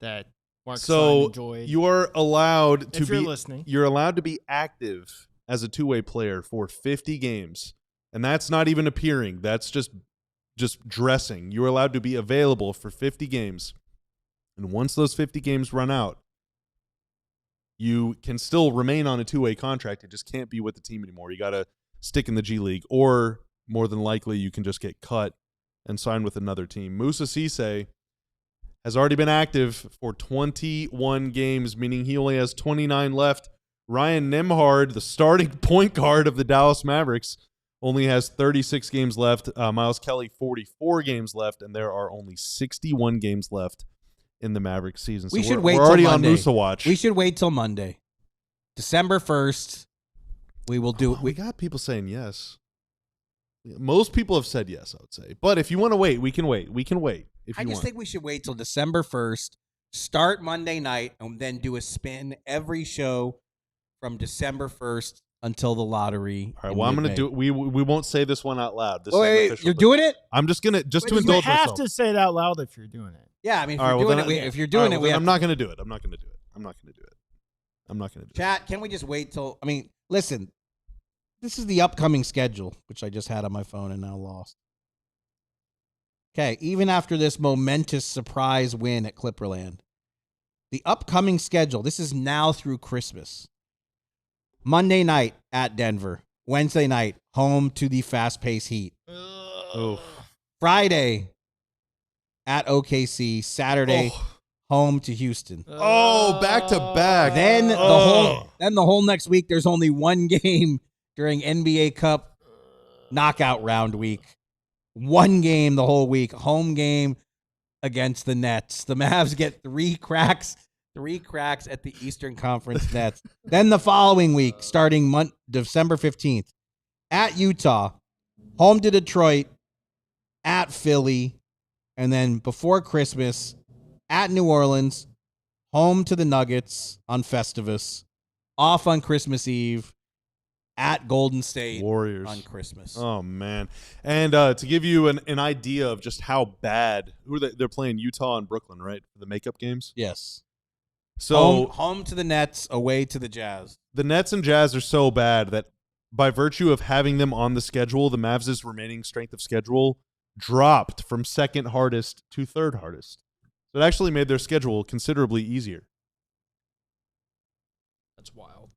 That Mark So enjoyed. you are allowed to If you're listening. You're allowed to be active as a two-way player for 50 games. And that's not even appearing. That's just dressing. You're allowed to be available for 50 games. And once those 50 games run out, you can still remain on a two-way contract. It just can't be with the team anymore. You got to stick in the G League, or more than likely you can just get cut and sign with another team. Moussa Cisse has already been active for 21 games, meaning he only has 29 left. Ryan Nembhard, the starting point guard of the Dallas Mavericks, only has 36 games left. Miles Kelly, 44 games left, and there are only 61 games left in the Mavericks season. So we're already on Moussa watch. We should wait till Monday. December 1st, we will do it. We got people saying yes. Most people have said yes, I would say. But if you want to wait, we can wait. We can wait if you want. I just think we should wait till December 1st, start Monday night, and then do a spin every show from December 1st until the lottery. All right, well, I'm going to do it. We won't say this one out loud. This wait, is you're doing it? I'm just going to to indulge You myself. have to say it out loud if you're doing it. Yeah, I mean, if you're doing it, we have I'm not going to do it. I'm not going to do it. I'm not going to do it. I'm not going to do it. Chat, can we just wait till, I mean, listen, this is the upcoming schedule, which I just had on my phone and now lost. Okay, even after this momentous surprise win at Clipperland, the upcoming schedule, this is now through Christmas. Monday night at Denver. Wednesday night, home to the fast-paced Heat. Friday at OKC. Saturday, home to Houston. Back to back. Then the whole next week, there's only one game during NBA Cup knockout round week. One game the whole week. Home game against the Nets. The Mavs get three cracks at the Eastern Conference Nets. Then the following week, starting December 15th, at Utah, home to Detroit, at Philly, and then before Christmas, at New Orleans, home to the Nuggets on Festivus, off on Christmas Eve, at Golden State Warriors on Christmas. Oh, man. And to give you an idea of just how bad, they're playing Utah and Brooklyn, right? For the makeup games? Yes. So home to the Nets, away to the Jazz. The Nets and Jazz are so bad that by virtue of having them on the schedule, the Mavs' remaining strength of schedule dropped from second hardest to third hardest. So it actually made their schedule considerably easier. That's wild.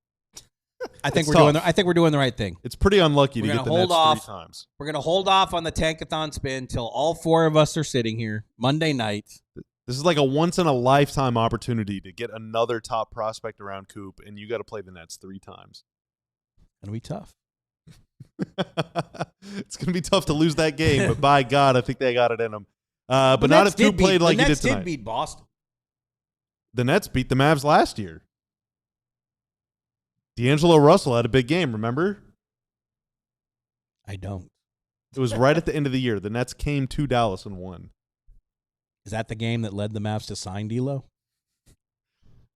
I think we're doing the right thing. It's pretty unlucky to get the Nets 3 times. We're going to hold off on the Tankathon spin until all four of us are sitting here Monday night. This is like a once-in-a-lifetime opportunity to get another top prospect around Coop, and you got to play the Nets 3 times. It's going to be tough. It's going to be tough to lose that game, but by God, I think they got it in them. But not if Coop played like he did tonight. The Nets did beat Boston. The Nets beat the Mavs last year. D'Angelo Russell had a big game, remember? I don't. It was right at the end of the year. The Nets came to Dallas and won. Is that the game that led the Mavs to sign D'Lo?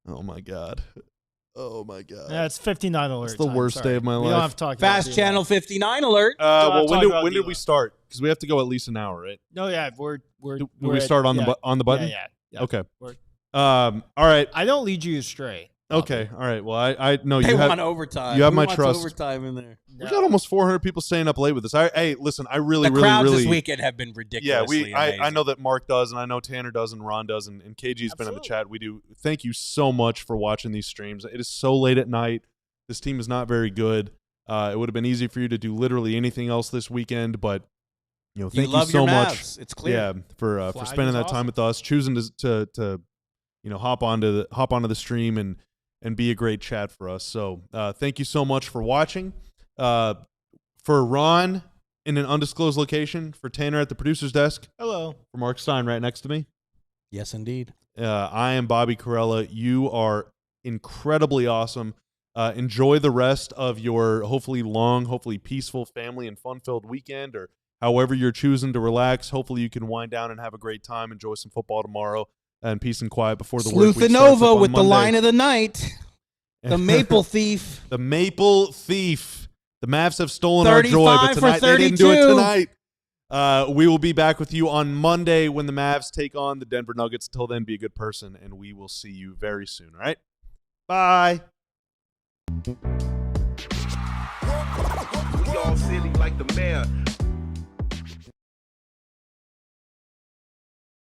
Oh, my God. Oh, my God. Yeah, it's 59 alert. It's the worst day of my life. We don't have to talk Fast about Channel 59 alert. Well, when did we start? Because we have to go at least an hour, right? No, yeah, Do we start on the button? Yeah. Okay. All right. I don't lead you astray. Okay, all right. Well, I know They you want have overtime. you have Who my wants trust. overtime in there. We got almost 400 people staying up late with us. Hey, listen, I really, The really, crowds really. this weekend have been Yeah, ridiculously I amazing. know that Mark does, and I know Tanner does, and Ron does, and KG's been in the Absolutely. chat. We do. Thank you so much for watching these streams. It is so late at night. This team is not very good. It would have been easy for you to do literally anything else this weekend, but thank you love so your much. Mavs. It's clear. Yeah, for Flag spending is that time awesome. with us, choosing to hop onto the stream and be a great chat for us. So thank you so much for watching. For Ron in an undisclosed location, for Tanner at the producer's desk, Hello. for Mark Stein right next to me. Yes, indeed. I am Bobby Corella. You are incredibly awesome. Enjoy the rest of your hopefully long, hopefully peaceful, family and fun-filled weekend, or however you're choosing to relax. Hopefully you can wind down and have a great time. Enjoy some football tomorrow and peace and quiet before the work week starts up Sleuth-a-Nova on with the Monday. line of the night. The Maple Thief. The Maple Thief. The Mavs have stolen our joy, but 35 for tonight they didn't do it 32. tonight. We will be back with you on Monday when the Mavs take on the Denver Nuggets. Till then, be a good person, and we will see you very soon. All right? Bye. We all silly like the mayor.